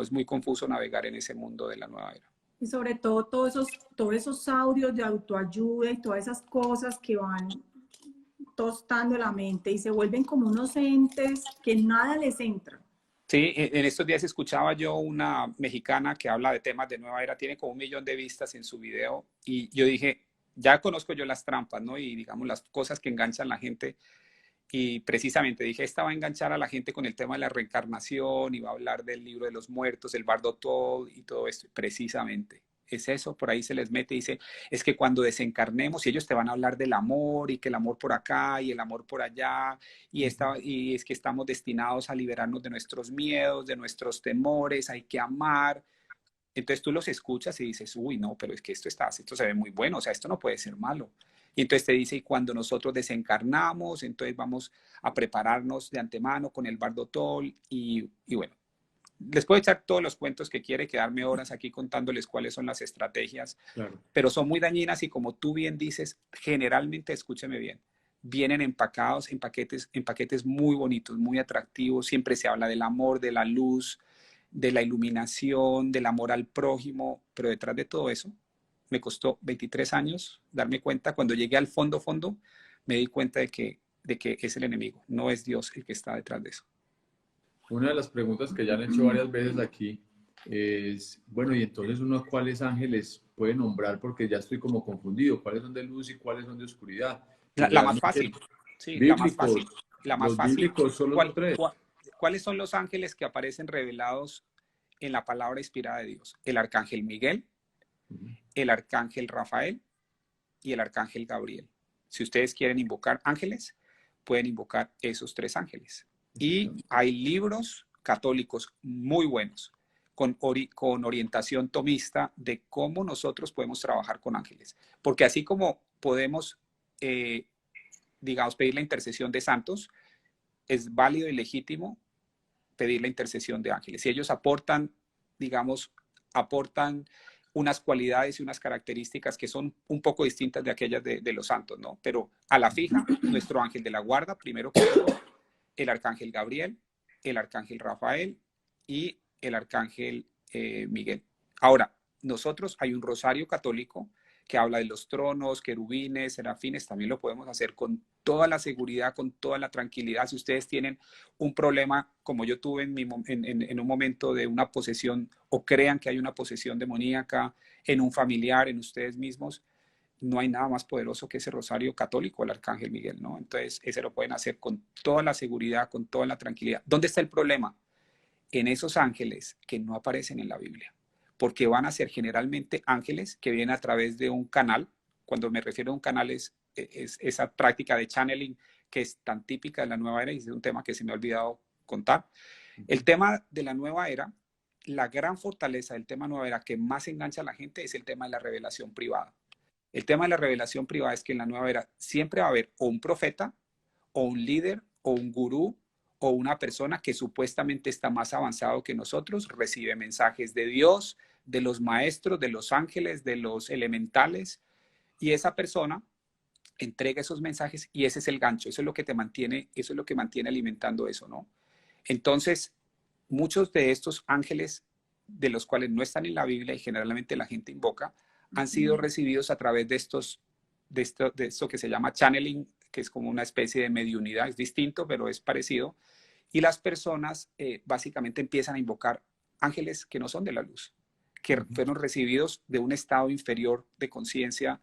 es muy confuso navegar en ese mundo de la nueva era. Y sobre todo todos esos audios de autoayuda y todas esas cosas que van tostando la mente y se vuelven como unos entes que nada les entra. Sí, en estos días escuchaba yo una mexicana que habla de temas de nueva era, tiene como 1 millón de vistas en su video y yo dije, ya conozco yo las trampas, ¿no? Y digamos las cosas que enganchan a la gente y precisamente dije, esta va a enganchar a la gente con el tema de la reencarnación y va a hablar del libro de los muertos, el Bardo Tol y todo esto, precisamente. Es eso, por ahí se les mete y dice, es que cuando desencarnemos, y ellos te van a hablar del amor y que el amor por acá y el amor por allá, y es que estamos destinados a liberarnos de nuestros miedos, de nuestros temores, hay que amar. Entonces tú los escuchas y dices, uy, no, pero es que esto se ve muy bueno, o sea, esto no puede ser malo. Y entonces te dice, y cuando nosotros desencarnamos, entonces vamos a prepararnos de antemano con el Bardotol y bueno, les puedo echar todos los cuentos que quiere, quedarme horas aquí contándoles cuáles son las estrategias, Claro. pero son muy dañinas y como tú bien dices, generalmente, escúcheme bien, vienen empacados en paquetes muy bonitos, muy atractivos, siempre se habla del amor, de la luz, de la iluminación, del amor al prójimo, pero detrás de todo eso me costó 23 años darme cuenta, cuando llegué al fondo, me di cuenta de que es el enemigo, no es Dios el que está detrás de eso. Una de las preguntas que ya han hecho varias veces aquí es, bueno, y entonces uno cuáles ángeles puede nombrar porque ya estoy como confundido, cuáles son de luz y cuáles son de oscuridad. Y La más realmente fácil, sí, la más bíblicos, fácil, la más los fácil. bíblicos solo son ¿Cuál, tres. cuál, ¿Cuáles son los ángeles que aparecen revelados en la palabra inspirada de Dios? El arcángel Miguel, el arcángel Rafael y el arcángel Gabriel. Si ustedes quieren invocar ángeles, pueden invocar esos 3 ángeles. Y hay libros católicos muy buenos con orientación tomista de cómo nosotros podemos trabajar con ángeles. Porque así como podemos, digamos, pedir la intercesión de santos, es válido y legítimo pedir la intercesión de ángeles. Si ellos aportan, digamos, aportan unas cualidades y unas características que son un poco distintas de aquellas de los santos, ¿no? Pero a la fija, nuestro ángel de la guarda, primero que todo, el arcángel Gabriel, el arcángel Rafael y el arcángel Miguel. Ahora, nosotros hay un rosario católico que habla de los tronos, querubines, serafines, también lo podemos hacer con toda la seguridad, con toda la tranquilidad. Si ustedes tienen un problema, como yo tuve en un momento de una posesión, o crean que hay una posesión demoníaca en un familiar, en ustedes mismos, no hay nada más poderoso que ese rosario católico, el arcángel Miguel, ¿no? Entonces, ese lo pueden hacer con toda la seguridad, con toda la tranquilidad. ¿Dónde está el problema? En esos ángeles que no aparecen en la Biblia, porque van a ser generalmente ángeles que vienen a través de un canal. Cuando me refiero a un canal es esa práctica de channeling que es tan típica de la nueva era y es un tema que se me ha olvidado contar. El tema de la nueva era, la gran fortaleza del tema nueva era que más engancha a la gente es el tema de la revelación privada. El tema de la revelación privada es que en la nueva era siempre va a haber o un profeta, o un líder, o un gurú, o una persona que supuestamente está más avanzado que nosotros recibe mensajes de Dios, de los maestros, de los ángeles, de los elementales, y esa persona entrega esos mensajes y ese es el gancho, eso es lo que te mantiene, eso es lo que mantiene alimentando eso, ¿no? Entonces, muchos de estos ángeles, de los cuales no están en la Biblia y generalmente la gente invoca, han sido recibidos a través de esto que se llama channeling, que es como una especie de mediunidad, es distinto, pero es parecido, y las personas básicamente empiezan a invocar ángeles que no son de la luz, que fueron recibidos de un estado inferior de conciencia,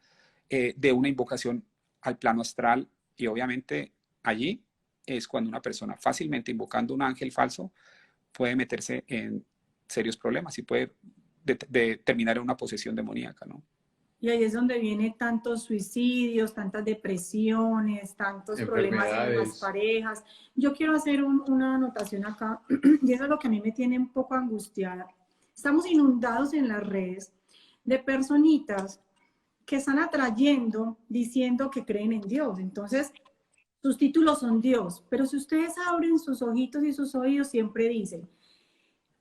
de una invocación al plano astral, y obviamente allí es cuando una persona fácilmente invocando un ángel falso puede meterse en serios problemas y puede terminar en una posesión demoníaca, ¿no? Y ahí es donde vienen tantos suicidios, tantas depresiones, tantos problemas en las parejas. Yo quiero hacer una anotación acá, y eso es lo que a mí me tiene un poco angustiada. Estamos inundados en las redes de personitas que están atrayendo, diciendo que creen en Dios. Entonces, sus títulos son Dios, pero si ustedes abren sus ojitos y sus oídos, siempre dicen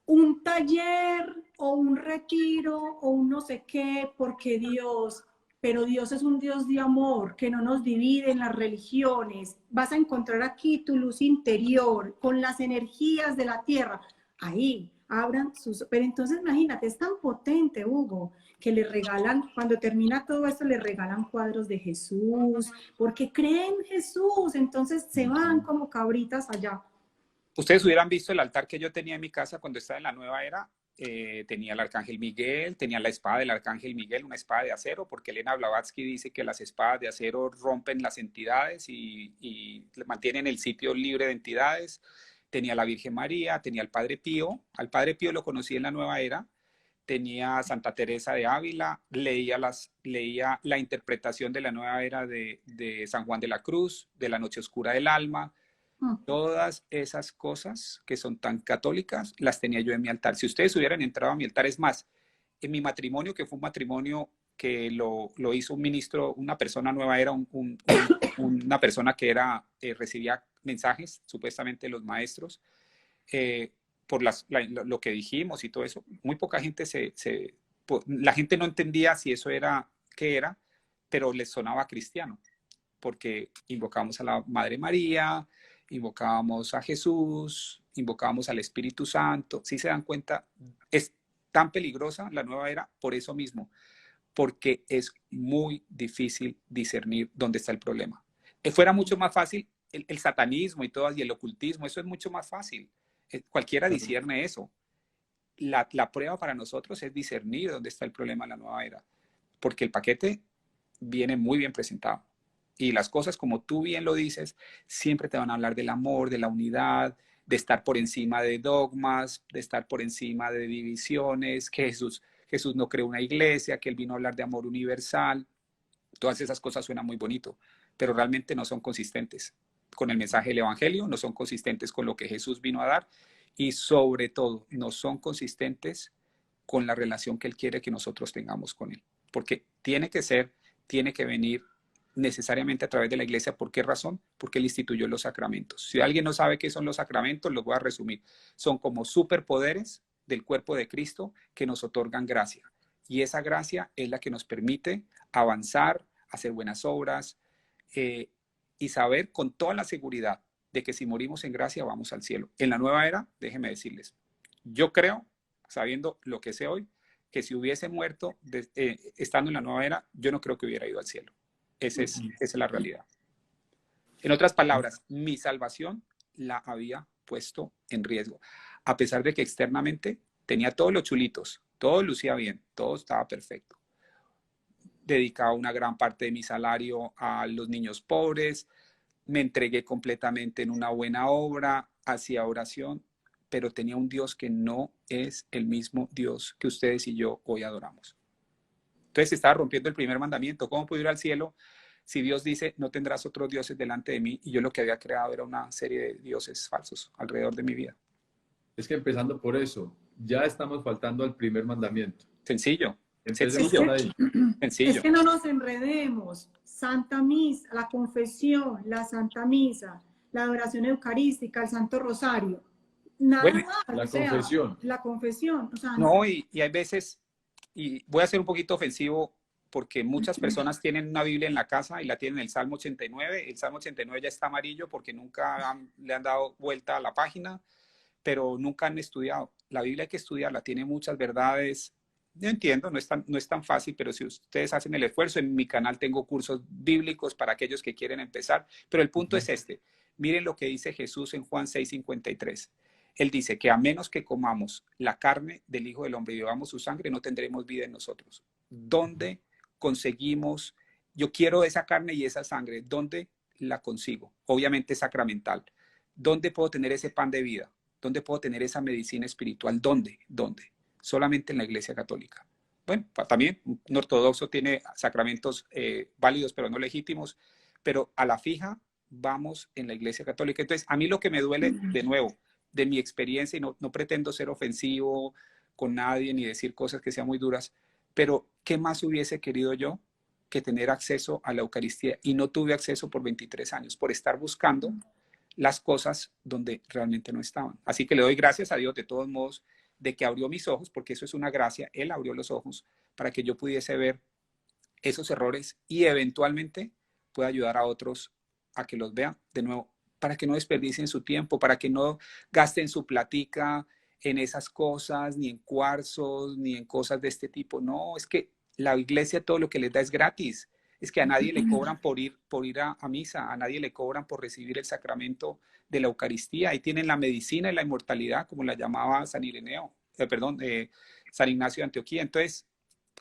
un taller o un retiro o un no sé qué, porque Dios, pero Dios es un Dios de amor, que no nos divide en las religiones. Vas a encontrar aquí tu luz interior con las energías de la tierra. Ahí, abran sus... Pero entonces imagínate, es tan potente, Hugo, que le regalan, cuando termina todo esto, le regalan cuadros de Jesús, porque creen en Jesús, entonces se van como cabritas allá. Ustedes hubieran visto el altar que yo tenía en mi casa cuando estaba en la nueva era. Tenía el arcángel Miguel, tenía la espada del arcángel Miguel, una espada de acero, porque Elena Blavatsky dice que las espadas de acero rompen las entidades y mantienen el sitio libre de entidades. Tenía la Virgen María, tenía al Padre Pío. Al Padre Pío lo conocí en la nueva era. Tenía a Santa Teresa de Ávila, leía la interpretación de la nueva era de San Juan de la Cruz, de la Noche Oscura del Alma. Todas esas cosas que son tan católicas las tenía yo en mi altar. Si ustedes hubieran entrado a mi altar, es más, en mi matrimonio, que fue un matrimonio que lo hizo un ministro, una persona nueva, era una persona que recibía mensajes, supuestamente los maestros, por lo que dijimos y todo eso. Muy poca gente la gente no entendía si eso era, qué era, pero les sonaba cristiano, porque invocábamos a la Madre María, invocábamos a Jesús, invocábamos al Espíritu Santo. Si se dan cuenta, es tan peligrosa la nueva era por eso mismo, porque es muy difícil discernir dónde está el problema. Fuera mucho más fácil el satanismo y todo, y el ocultismo, eso es mucho más fácil. Cualquiera discierne eso. La prueba para nosotros es discernir dónde está el problema en la nueva era, porque el paquete viene muy bien presentado. Y las cosas, como tú bien lo dices, siempre te van a hablar del amor, de la unidad, de estar por encima de dogmas, de estar por encima de divisiones, que Jesús no creó una iglesia, que él vino a hablar de amor universal. Todas esas cosas suenan muy bonito, pero realmente no son consistentes con el mensaje del Evangelio, no son consistentes con lo que Jesús vino a dar y sobre todo no son consistentes con la relación que él quiere que nosotros tengamos con él. Porque tiene que venir necesariamente a través de la iglesia. ¿Por qué razón? Porque él instituyó los sacramentos. Si alguien no sabe qué son los sacramentos, los voy a resumir. Son como superpoderes del cuerpo de Cristo que nos otorgan gracia. Y esa gracia es la que nos permite avanzar, hacer buenas obras y saber con toda la seguridad de que si morimos en gracia vamos al cielo. En la nueva era, déjenme decirles, yo creo, sabiendo lo que sé hoy, que si hubiese muerto estando en la nueva era, yo no creo que hubiera ido al cielo. Esa es la realidad. En otras palabras, mi salvación la había puesto en riesgo. A pesar de que externamente tenía todos los chulitos, todo lucía bien, todo estaba perfecto. Dedicaba una gran parte de mi salario a los niños pobres, me entregué completamente en una buena obra, hacía oración, pero tenía un Dios que no es el mismo Dios que ustedes y yo hoy adoramos. Entonces estaba rompiendo el primer mandamiento. ¿Cómo puedo ir al cielo si Dios dice, no tendrás otros dioses delante de mí? Y yo lo que había creado era una serie de dioses falsos alrededor de mi vida. Es que empezando por eso, ya estamos faltando al primer mandamiento. Sencillo. Sencillo. Es que no nos enredemos. Santa Misa, la confesión, la Santa Misa, la adoración eucarística, el Santo Rosario. Nada Bueno, más, la o sea, confesión. la confesión, o sea, no, y hay veces, y voy a ser un poquito ofensivo, porque muchas personas tienen una Biblia en la casa y la tienen en el Salmo 89. El Salmo 89 ya está amarillo porque nunca le han dado vuelta a la página, pero nunca han estudiado. La Biblia hay que estudiarla, tiene muchas verdades. Yo entiendo, no es tan fácil, pero si ustedes hacen el esfuerzo, en mi canal tengo cursos bíblicos para aquellos que quieren empezar, pero el punto es este. Miren lo que dice Jesús en Juan 6:53. Él dice que a menos que comamos la carne del Hijo del Hombre y bebamos su sangre, no tendremos vida en nosotros. ¿Dónde conseguimos? Yo quiero esa carne y esa sangre. ¿Dónde la consigo? Obviamente sacramental. ¿Dónde puedo tener ese pan de vida? ¿Dónde puedo tener esa medicina espiritual? ¿Dónde? ¿Dónde? Solamente en la Iglesia Católica. Bueno, también un ortodoxo tiene sacramentos válidos, pero no legítimos, pero a la fija vamos en la Iglesia Católica. Entonces, a mí lo que me duele, de nuevo, de mi experiencia, y no pretendo ser ofensivo con nadie ni decir cosas que sean muy duras, pero ¿qué más hubiese querido yo que tener acceso a la Eucaristía? Y no tuve acceso por 23 años, por estar buscando las cosas donde realmente no estaban. Así que le doy gracias a Dios de todos modos de que abrió mis ojos, porque eso es una gracia. Él abrió los ojos para que yo pudiese ver esos errores y eventualmente pueda ayudar a otros a que los vean de nuevo, para que no desperdicien su tiempo, para que no gasten su platica en esas cosas, ni en cuarzos, ni en cosas de este tipo. No, es que la iglesia todo lo que les da es gratis. Es que a nadie le cobran por ir a misa, a nadie le cobran por recibir el sacramento de la Eucaristía. Ahí tienen la medicina y la inmortalidad, como la llamaba San Ireneo, San Ignacio de Antioquía. Entonces,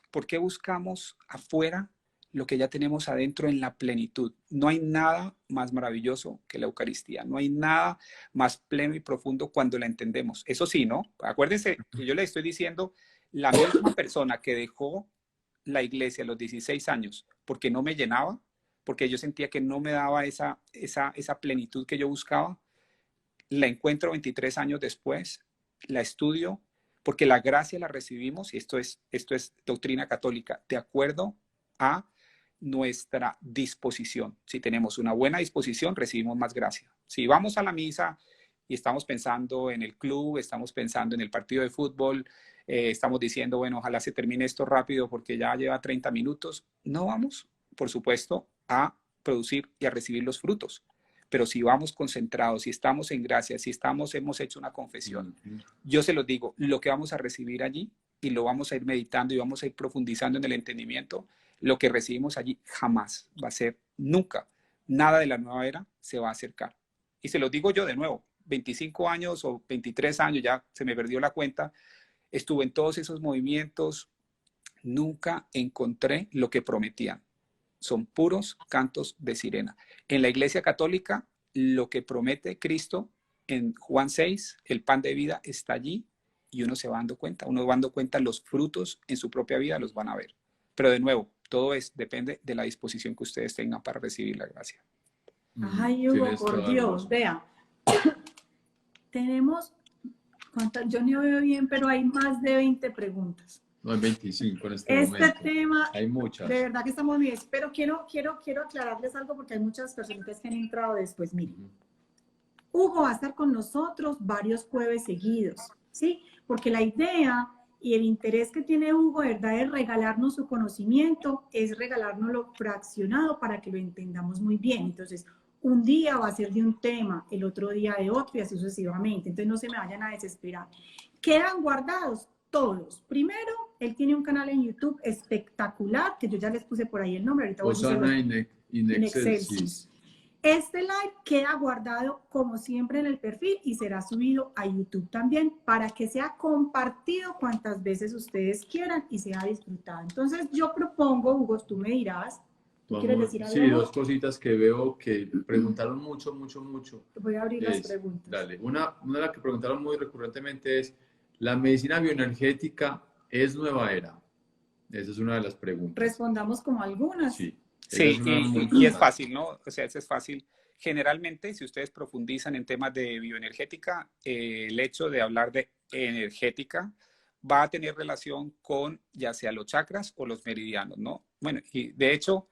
¿por qué buscamos afuera lo que ya tenemos adentro en la plenitud? No hay nada más maravilloso que la Eucaristía. No hay nada más pleno y profundo cuando la entendemos. Eso sí, ¿no? Acuérdense que yo le estoy diciendo, la misma persona que dejó la iglesia a los 16 años porque no me llenaba, porque yo sentía que no me daba esa plenitud que yo buscaba, la encuentro 23 años después, la estudio, porque la gracia la recibimos, y esto es doctrina católica, de acuerdo a nuestra disposición. Si tenemos una buena disposición, recibimos más gracia. Si vamos a la misa y estamos pensando en el club, estamos pensando en el partido de fútbol, estamos diciendo, bueno, ojalá se termine esto rápido porque ya lleva 30 minutos, no vamos, por supuesto, a producir y a recibir los frutos. Pero si vamos concentrados, si estamos en gracia, si hemos hecho una confesión, yo se los digo, lo que vamos a recibir allí, y lo vamos a ir meditando y vamos a ir profundizando en el entendimiento, lo que recibimos allí jamás va a ser, nunca, nada de la nueva era se va a acercar. Y se los digo yo de nuevo, 25 años o 23 años, ya se me perdió la cuenta, estuve en todos esos movimientos, nunca encontré lo que prometían. Son puros cantos de sirena. En la Iglesia Católica, lo que promete Cristo en Juan 6, el pan de vida, está allí y uno se va dando cuenta. Uno va dando cuenta, los frutos en su propia vida los van a ver. Pero de nuevo, todo depende de la disposición que ustedes tengan para recibir la gracia. Ay, Hugo, por Dios, vea. Tenemos, yo no veo bien, pero hay más de 20 preguntas. No, hay 25 en este momento. Este tema, hay muchas. De verdad que estamos bien, pero quiero aclararles algo porque hay muchas personitas que han entrado después. Miren, Hugo va a estar con nosotros varios jueves seguidos, ¿sí? Porque la idea y el interés que tiene Hugo, ¿verdad?, es regalarnos su conocimiento, es regalárnoslo fraccionado para que lo entendamos muy bien. Entonces, un día va a ser de un tema, el otro día de otro y así sucesivamente. Entonces, no se me vayan a desesperar. Quedan guardados todos. Primero, él tiene un canal en YouTube espectacular, que yo ya les puse por ahí el nombre. Ahorita Osana in Excelsis. Este live queda guardado como siempre en el perfil y será subido a YouTube también para que sea compartido cuantas veces ustedes quieran y sea disfrutado. Entonces yo propongo, Hugo, tú me dirás, ¿tú quieres decir algo? Sí, dos cositas que veo que preguntaron mucho. Voy a abrir las preguntas. Dale, una de las que preguntaron muy recurrentemente es, ¿la medicina bioenergética es nueva era? Esa es una de las preguntas. Respondamos como algunas. Sí. Sí, y es fácil, ¿no? O sea, eso es fácil. Generalmente, si ustedes profundizan en temas de bioenergética, el hecho de hablar de energética va a tener relación con ya sea los chakras o los meridianos, ¿no? Bueno, y de hecho,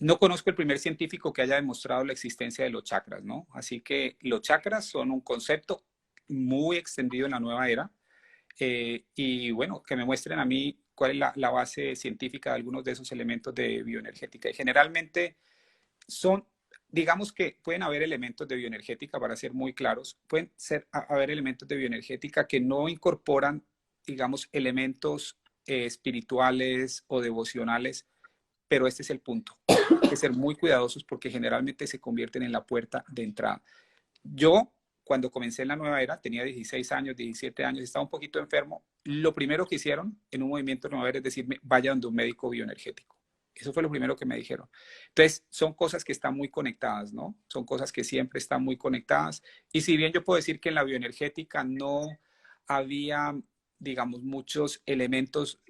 No conozco el primer científico que haya demostrado la existencia de los chakras, ¿no? Así que los chakras son un concepto muy extendido en la nueva era. Y bueno, que me muestren a mí cuál es la base científica de algunos de esos elementos de bioenergética. Y generalmente son, digamos que pueden haber elementos de bioenergética, para ser muy claros, pueden haber elementos de bioenergética que no incorporan, digamos, elementos espirituales o devocionales, pero este es el punto. Hay que ser muy cuidadosos porque generalmente se convierten en la puerta de entrada. Yo, cuando comencé en la nueva era, tenía 16 años, 17 años, estaba un poquito enfermo. Lo primero que hicieron en un movimiento nueva era es decirme, vaya donde un médico bioenergético. Eso fue lo primero que me dijeron. Entonces, son cosas que están muy conectadas, ¿no? Son cosas que siempre están muy conectadas. Y si bien yo puedo decir que en la bioenergética no había, digamos, muchos elementos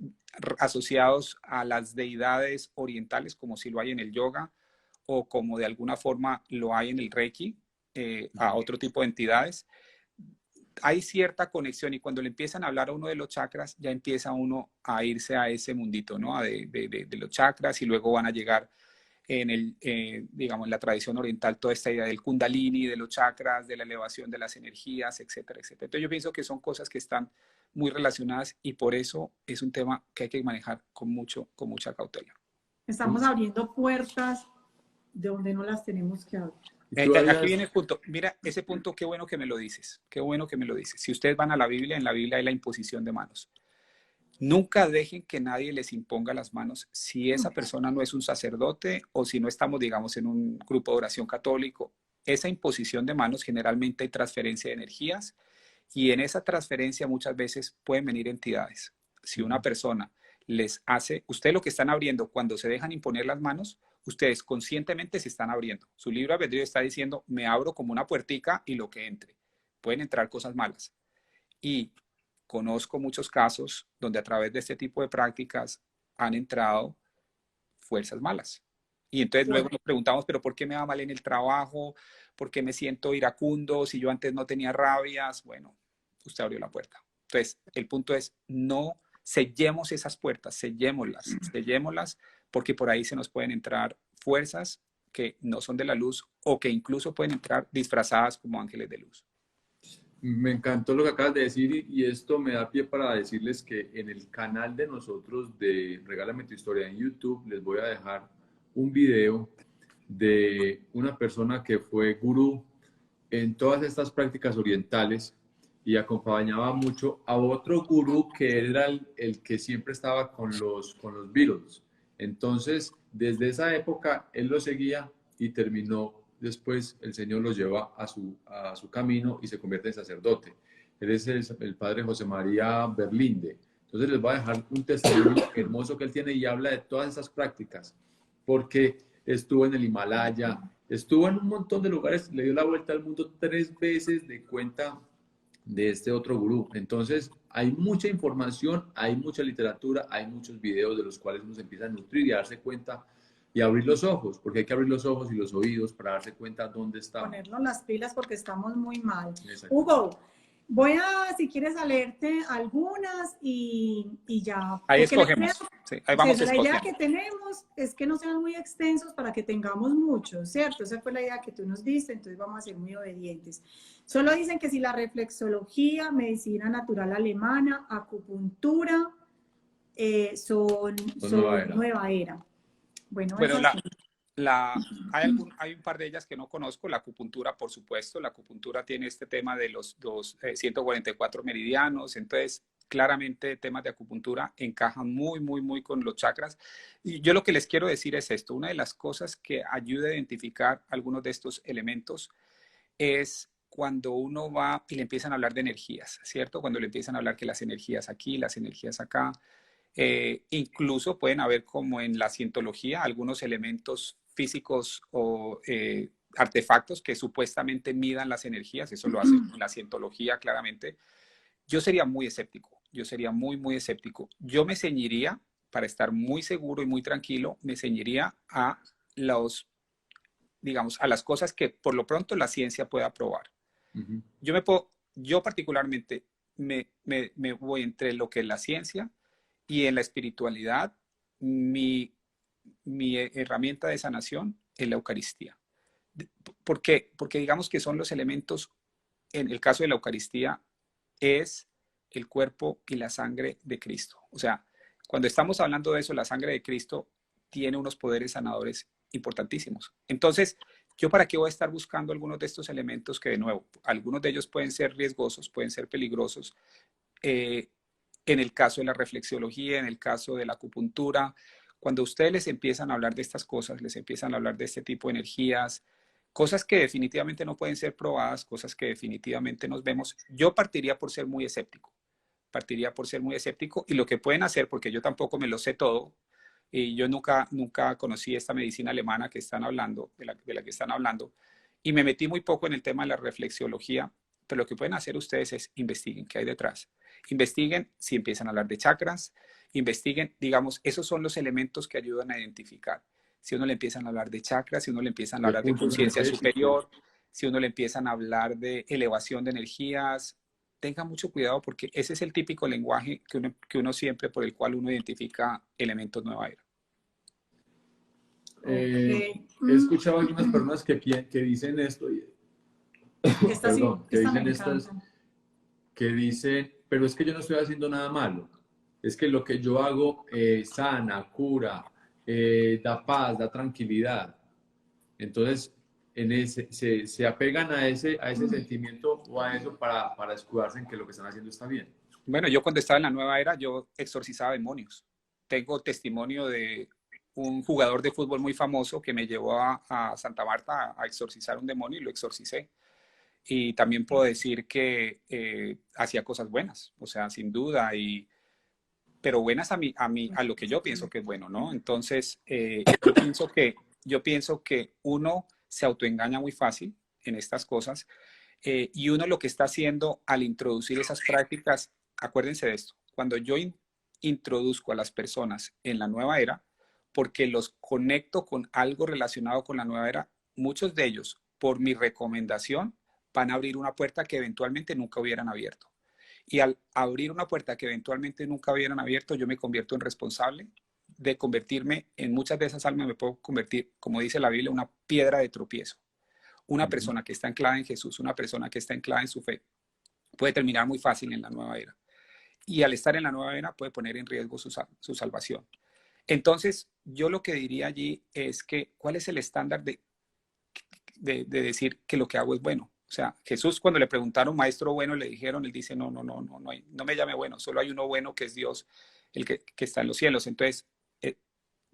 asociados a las deidades orientales, como si lo hay en el yoga, o como de alguna forma lo hay en el Reiki, a otro tipo de entidades, hay cierta conexión y cuando le empiezan a hablar a uno de los chakras, ya empieza uno a irse a ese mundito, ¿no? De los chakras y luego van a llegar en digamos, en la tradición oriental, toda esta idea del kundalini, de los chakras, de la elevación de las energías, etcétera, etcétera. Entonces yo pienso que son cosas que están muy relacionadas y por eso es un tema que hay que manejar con mucha cautela. Estamos abriendo puertas de donde no las tenemos que abrir. Aquí viene el punto. Mira, ese punto, qué bueno que me lo dices. Qué bueno que me lo dices. Si ustedes van a la Biblia, en la Biblia hay la imposición de manos. Nunca dejen que nadie les imponga las manos si esa persona no es un sacerdote o si no estamos, digamos, en un grupo de oración católico. Esa imposición de manos generalmente hay transferencia de energías y en esa transferencia muchas veces pueden venir entidades. Si una persona les hace, ustedes lo que están abriendo cuando se dejan imponer las manos, ustedes conscientemente se están abriendo. Su libre albedrío está diciendo, me abro como una puertica y lo que entre. Pueden entrar cosas malas. Y conozco muchos casos donde a través de este tipo de prácticas han entrado fuerzas malas. Y entonces luego nos preguntamos, pero ¿por qué me va mal en el trabajo? ¿Por qué me siento iracundo? Si yo antes no tenía rabias. Bueno, usted abrió la puerta. Entonces, el punto es, no sellemos esas puertas, sellémoslas, porque por ahí se nos pueden entrar fuerzas que no son de la luz o que incluso pueden entrar disfrazadas como ángeles de luz. Me encantó lo que acabas de decir y esto me da pie para decirles que en el canal de nosotros de Regálame tu Historia en YouTube les voy a dejar un video de una persona que fue gurú en todas estas prácticas orientales y acompañaba mucho a otro gurú que era el que siempre estaba con los Beatles. Entonces, desde esa época, él lo seguía y terminó, después el Señor lo lleva a su camino y se convierte en sacerdote. Él es el padre José María Berlinde. Entonces les voy a dejar un testimonio hermoso que él tiene y habla de todas esas prácticas, porque estuvo en el Himalaya, estuvo en un montón de lugares, le dio la vuelta al mundo 3 veces de cuenta de este otro gurú. Entonces, hay mucha información, hay mucha literatura, hay muchos videos de los cuales uno se empieza a nutrir y a darse cuenta y a abrir los ojos, porque hay que abrir los ojos y los oídos para darse cuenta dónde estamos. Ponernos las pilas porque estamos muy mal. Hugo, voy a, si quieres, a leerte algunas y ya. Ahí escogemos. Sí, ahí vamos la idea que tenemos es que no sean muy extensos para que tengamos muchos, ¿cierto? Esa fue la idea que tú nos diste, entonces vamos a ser muy obedientes. Solo dicen que si la reflexología, medicina natural alemana, acupuntura, son nueva era. Bueno hay un par de ellas que no conozco. La acupuntura, por supuesto. La acupuntura tiene este tema de los 144 meridianos. Entonces, claramente, temas de acupuntura encajan muy con los chakras. Y yo lo que les quiero decir es esto. Una de las cosas que ayuda a identificar algunos de estos elementos es cuando uno va y le empiezan a hablar de energías, ¿cierto? Cuando le empiezan a hablar que las energías aquí, las energías acá. Incluso pueden haber, como en la cientología, algunos elementos físicos o artefactos que supuestamente midan las energías. Eso lo hace la cientología claramente. Yo sería muy escéptico. Yo sería muy escéptico. Yo me ceñiría, para estar muy seguro y muy tranquilo, me ceñiría a digamos, a las cosas que por lo pronto la ciencia pueda probar. Yo particularmente me voy entre lo que es la ciencia y en la espiritualidad. Mi mi herramienta de sanación es la Eucaristía. ¿Por qué? Porque digamos que son los elementos, en el caso de la Eucaristía, es el cuerpo y la sangre de Cristo. O sea, cuando estamos hablando de eso, la sangre de Cristo tiene unos poderes sanadores importantísimos. Entonces, ¿yo para qué voy a estar buscando algunos de estos elementos que, de nuevo, algunos de ellos pueden ser riesgosos, pueden ser peligrosos? Eh, en el caso de la reflexiología, en el caso de la acupuntura, cuando ustedes les empiezan a hablar de estas cosas, les empiezan a hablar de este tipo de energías, cosas que definitivamente no pueden ser probadas, cosas que definitivamente nos vemos, yo partiría por ser muy escéptico. Partiría por ser muy escéptico y lo que pueden hacer, porque yo tampoco me lo sé todo, y yo nunca conocí esta medicina alemana que están hablando, de la que están hablando, y me metí muy poco en el tema de la reflexiología, pero lo que pueden hacer ustedes es investiguen qué hay detrás. Investiguen si empiezan a hablar de chakras, investiguen, digamos, esos son los elementos que ayudan a identificar. Si uno le empiezan a hablar de chakras, si uno le empiezan a De hablar de puntos conciencia energéticos. superior, si uno le empiezan a hablar de elevación de energías, tenga mucho cuidado porque ese es el típico lenguaje que uno siempre, por el cual uno identifica elementos nueva era. Ok. He escuchado algunas personas que dicen esto, Esta sí, perdón, que esta me dicen estas, encanta. que dicen, pero es que yo no estoy haciendo nada malo. Es que lo que yo hago sana, cura, da paz, da tranquilidad. Entonces, se apegan a ese sentimiento o a eso para escudarse en que lo que están haciendo está bien. Bueno, yo cuando estaba en la nueva era, yo exorcizaba demonios. Tengo testimonio de un jugador de fútbol muy famoso que me llevó a Santa Marta a exorcizar un demonio y lo exorcicé. Y también puedo decir que hacía cosas buenas, o sea, sin duda, pero buenas a lo que yo pienso que es bueno, ¿no? Entonces, yo pienso que uno se autoengaña muy fácil en estas cosas y uno lo que está haciendo al introducir esas prácticas, acuérdense de esto, cuando yo introduzco a las personas en la nueva era, porque los conecto con algo relacionado con la nueva era, muchos de ellos, por mi recomendación, van a abrir una puerta que eventualmente nunca hubieran abierto. Y al abrir una puerta que eventualmente nunca hubieran abierto, yo me convierto en responsable de convertirme en muchas de esas almas, me puedo convertir, como dice la Biblia, una piedra de tropiezo. Una persona que está anclada en Jesús, una persona que está anclada en su fe, puede terminar muy fácil en la nueva era. Y al estar en la nueva era puede poner en riesgo su salvación. Entonces, yo lo que diría allí es que, ¿cuál es el estándar de decir que lo que hago es bueno? O sea, Jesús cuando le preguntaron, maestro bueno, le dijeron, él dice, no me llame bueno, solo hay uno bueno que es Dios, el que está en los cielos. Entonces,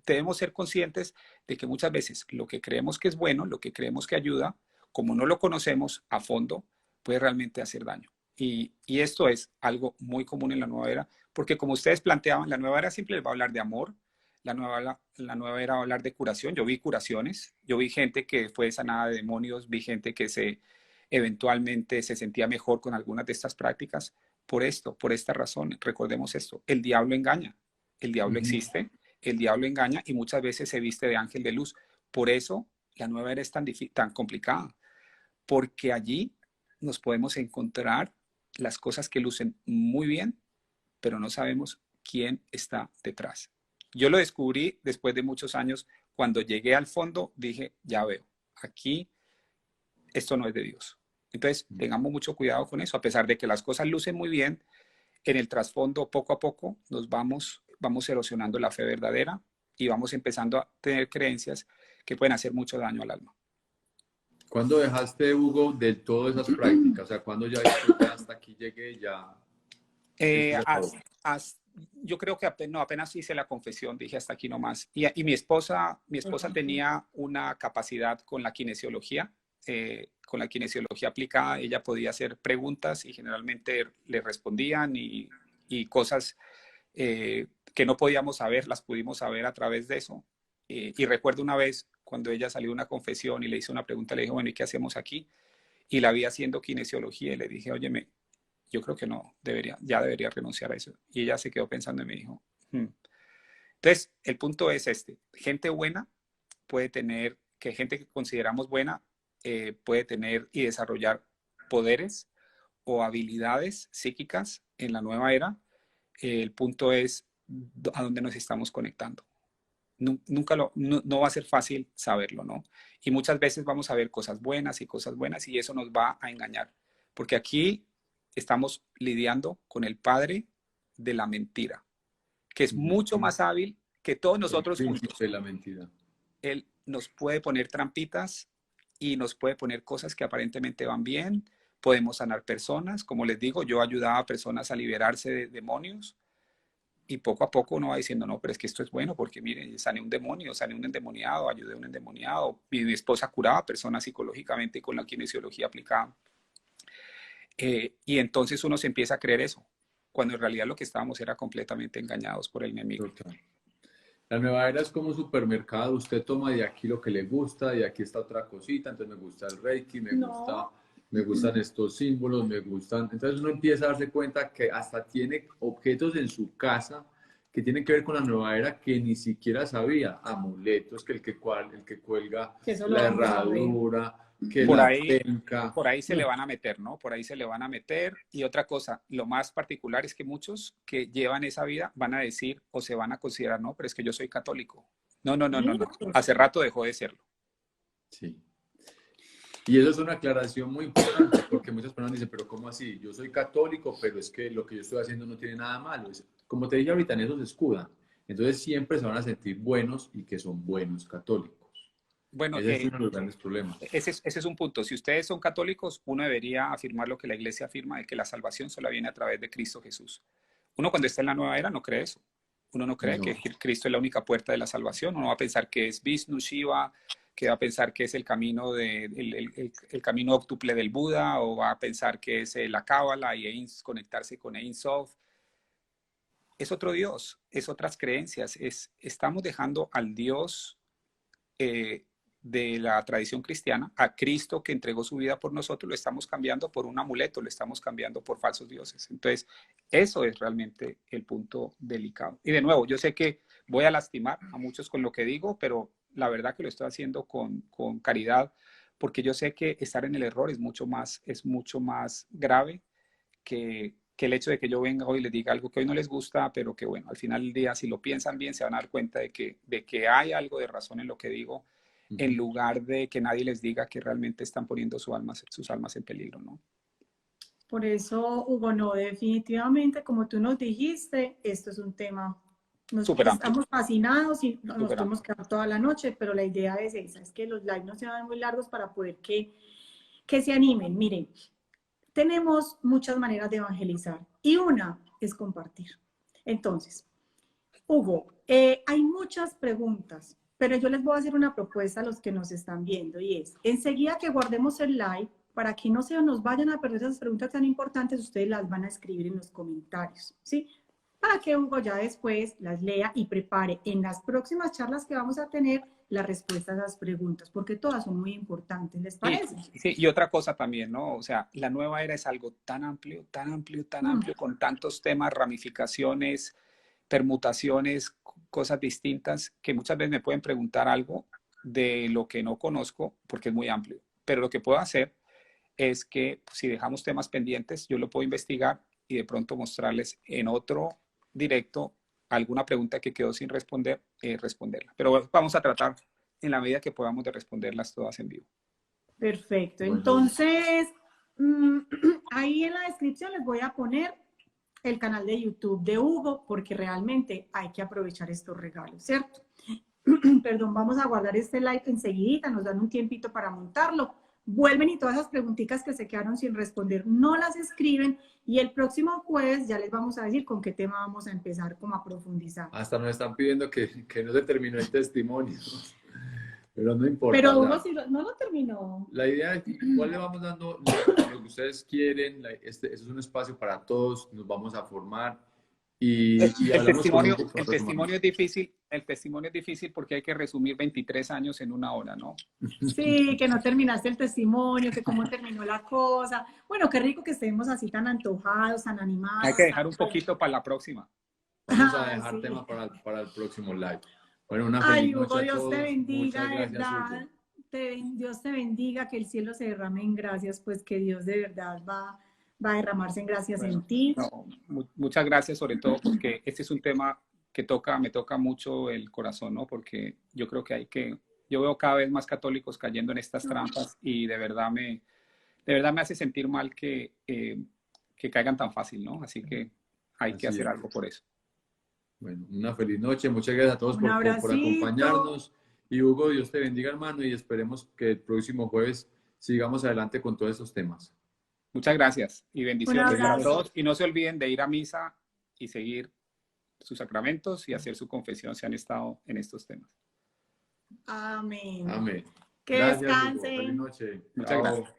debemos ser conscientes de que muchas veces lo que creemos que es bueno, lo que creemos que ayuda, como no lo conocemos a fondo, puede realmente hacer daño. Y esto es algo muy común en la nueva era, porque como ustedes planteaban, la nueva era siempre va a hablar de amor, la nueva era va a hablar de curación. Yo vi curaciones, yo vi gente que fue sanada de demonios, vi gente que eventualmente se sentía mejor con algunas de estas prácticas. Por esta razón, recordemos esto, el diablo engaña, el diablo existe, el diablo engaña y muchas veces se viste de ángel de luz. Por eso la nueva era es tan complicada, porque allí nos podemos encontrar las cosas que lucen muy bien, pero no sabemos quién está detrás. Yo lo descubrí después de muchos años. Cuando llegué al fondo, dije, ya veo, aquí esto no es de Dios. Entonces, tengamos mucho cuidado con eso. A pesar de que las cosas lucen muy bien, en el trasfondo, poco a poco, vamos erosionando la fe verdadera y vamos empezando a tener creencias que pueden hacer mucho daño al alma. ¿Cuándo dejaste, Hugo, de todas esas prácticas? O sea, cuando ya dijiste, ya hasta aquí llegué, ya esto Eh, se acabó. yo creo que apenas hice la confesión, dije hasta aquí nomás. Y mi esposa tenía una capacidad con la kinesiología aplicada. Ella podía hacer preguntas y generalmente le respondían y cosas que no podíamos saber, las pudimos saber a través de eso. Y recuerdo una vez cuando ella salió de una confesión y le hice una pregunta, le dije, bueno, ¿y qué hacemos aquí? Y la vi haciendo kinesiología y le dije, óyeme, yo creo que ya debería renunciar a eso. Y ella se quedó pensando y me dijo, "Hmm". Entonces, el punto es este, gente buena que gente que consideramos buena puede tener y desarrollar poderes o habilidades psíquicas en la nueva era. El punto es a dónde nos estamos conectando. nunca no va a ser fácil saberlo, ¿no? Y muchas veces vamos a ver cosas buenas y eso nos va a engañar. Porque aquí estamos lidiando con el padre de la mentira, que es mucho más hábil que todos nosotros El juntos. príncipe de la mentira. Él nos puede poner trampitas y nos puede poner cosas que aparentemente van bien. Podemos sanar personas. Como les digo, yo ayudaba a personas a liberarse de demonios y poco a poco uno va diciendo, no, pero es que esto es bueno porque, miren, sané un demonio, sané un endemoniado, ayudé a un endemoniado. Mi esposa curaba personas psicológicamente y con la kinesiología aplicada. Y entonces uno se empieza a creer eso, cuando en realidad lo que estábamos era completamente engañados por el enemigo. Total. La nueva era es como un supermercado, usted toma de aquí lo que le gusta, de aquí está otra cosita, entonces me gusta el Reiki, me gustan estos símbolos, me gustan. Entonces uno empieza a darse cuenta que hasta tiene objetos en su casa que tienen que ver con la nueva era que ni siquiera sabía. Amuletos, que el que cuelga la herradura, que por la ahí, penca. por ahí se le van a meter, ¿no? Por ahí se le van a meter. Y otra cosa, lo más particular es que muchos que llevan esa vida van a decir o se van a considerar, no, pero es que yo soy católico. No. Hace rato dejó de serlo. Sí. Y eso es una aclaración muy importante, porque muchas personas dicen, pero ¿cómo así? Yo soy católico, pero es que lo que yo estoy haciendo no tiene nada malo. Como te dije ahorita, en eso se escudan. Entonces siempre se van a sentir buenos y que son buenos católicos. Bueno, Ese es uno de los grandes problemas. Ese es un punto. Si ustedes son católicos, uno debería afirmar lo que la iglesia afirma, de que la salvación solo viene a través de Cristo Jesús. Uno cuando está en la nueva era no cree eso. Uno no cree que Cristo es la única puerta de la salvación. Uno va a pensar que es Vishnu, Shiva, que va a pensar que es el camino, el camino óctuple del Buda, o va a pensar que es la Cábala y conectarse con Ein Sof. Es otro Dios, es otras creencias. Estamos dejando al Dios de la tradición cristiana, a Cristo que entregó su vida por nosotros, lo estamos cambiando por un amuleto, lo estamos cambiando por falsos dioses. Entonces, eso es realmente el punto delicado. Y de nuevo, yo sé que voy a lastimar a muchos con lo que digo, pero la verdad que lo estoy haciendo con caridad, porque yo sé que estar en el error es mucho más grave que el hecho de que yo venga hoy y les diga algo que hoy no les gusta, pero que bueno, al final del día, si lo piensan bien, se van a dar cuenta de que hay algo de razón en lo que digo, en lugar de que nadie les diga que realmente están poniendo sus almas en peligro, ¿no? Por eso, Hugo, no, definitivamente, como tú nos dijiste, esto es un tema, estamos fascinados y nos podemos quedar toda la noche, pero la idea es esa, es que los lives no sean muy largos para poder que se animen. Miren, tenemos muchas maneras de evangelizar y una es compartir. Entonces, Hugo, hay muchas preguntas, pero yo les voy a hacer una propuesta a los que nos están viendo y es, enseguida que guardemos el live, para que no se nos vayan a perder esas preguntas tan importantes, ustedes las van a escribir en los comentarios, ¿sí? Para que Hugo ya después las lea y prepare en las próximas charlas que vamos a tener las respuestas a las preguntas, porque todas son muy importantes, ¿les parece? Sí, y otra cosa también, ¿no? O sea, la nueva era es algo tan amplio, con tantos temas, ramificaciones, permutaciones, cosas distintas, que muchas veces me pueden preguntar algo de lo que no conozco, porque es muy amplio. Pero lo que puedo hacer es que si dejamos temas pendientes, yo lo puedo investigar y de pronto mostrarles en otro directo alguna pregunta que quedó sin responder, responderla. Pero vamos a tratar en la medida que podamos de responderlas todas en vivo. Perfecto. Entonces, ahí en la descripción les voy a poner el canal de YouTube de Hugo, porque realmente hay que aprovechar estos regalos, ¿cierto? Perdón, vamos a guardar este live enseguidita, nos dan un tiempito para montarlo. Vuelven y todas esas preguntitas que se quedaron sin responder no las escriben y el próximo jueves ya les vamos a decir con qué tema vamos a empezar como a profundizar. Hasta nos están pidiendo que no se terminó el testimonio, pero no importa. Pero Hugo sí no lo terminó. La idea es que igual le vamos dando lo que ustedes quieren, este es un espacio para todos, nos vamos a formar. El testimonio es difícil porque hay que resumir 23 años en una hora, ¿no? Sí, que no terminaste el testimonio, que cómo terminó la cosa. Bueno, qué rico que estemos así tan antojados, tan animados. Hay que dejar un poquito para la próxima. Vamos a dejar tema para el próximo live. Bueno, una feliz noche a todos. Dios te bendiga, de verdad. Dios te bendiga, que el cielo se derrame en gracias, pues que Dios de verdad va a derramarse en gracias en ti. No, muchas gracias, sobre todo porque este es un tema me toca mucho el corazón, ¿no? Porque yo creo que yo veo cada vez más católicos cayendo en estas trampas y de verdad me hace sentir mal que caigan tan fácil, ¿no? Así que hay que hacer algo por eso. Bueno, una feliz noche. Muchas gracias a todos Un por abracito. acompañarnos. Y Hugo, Dios te bendiga, hermano, y esperemos que el próximo jueves sigamos adelante con todos estos temas. Muchas gracias y bendiciones Un para abrazo. todos. Y no se olviden de ir a misa y seguir sus sacramentos y hacer su confesión si han estado en estos temas. Amén. Amén. Que Gracias, Hugo. descansen. Feliz noche. Muchas Chao. gracias.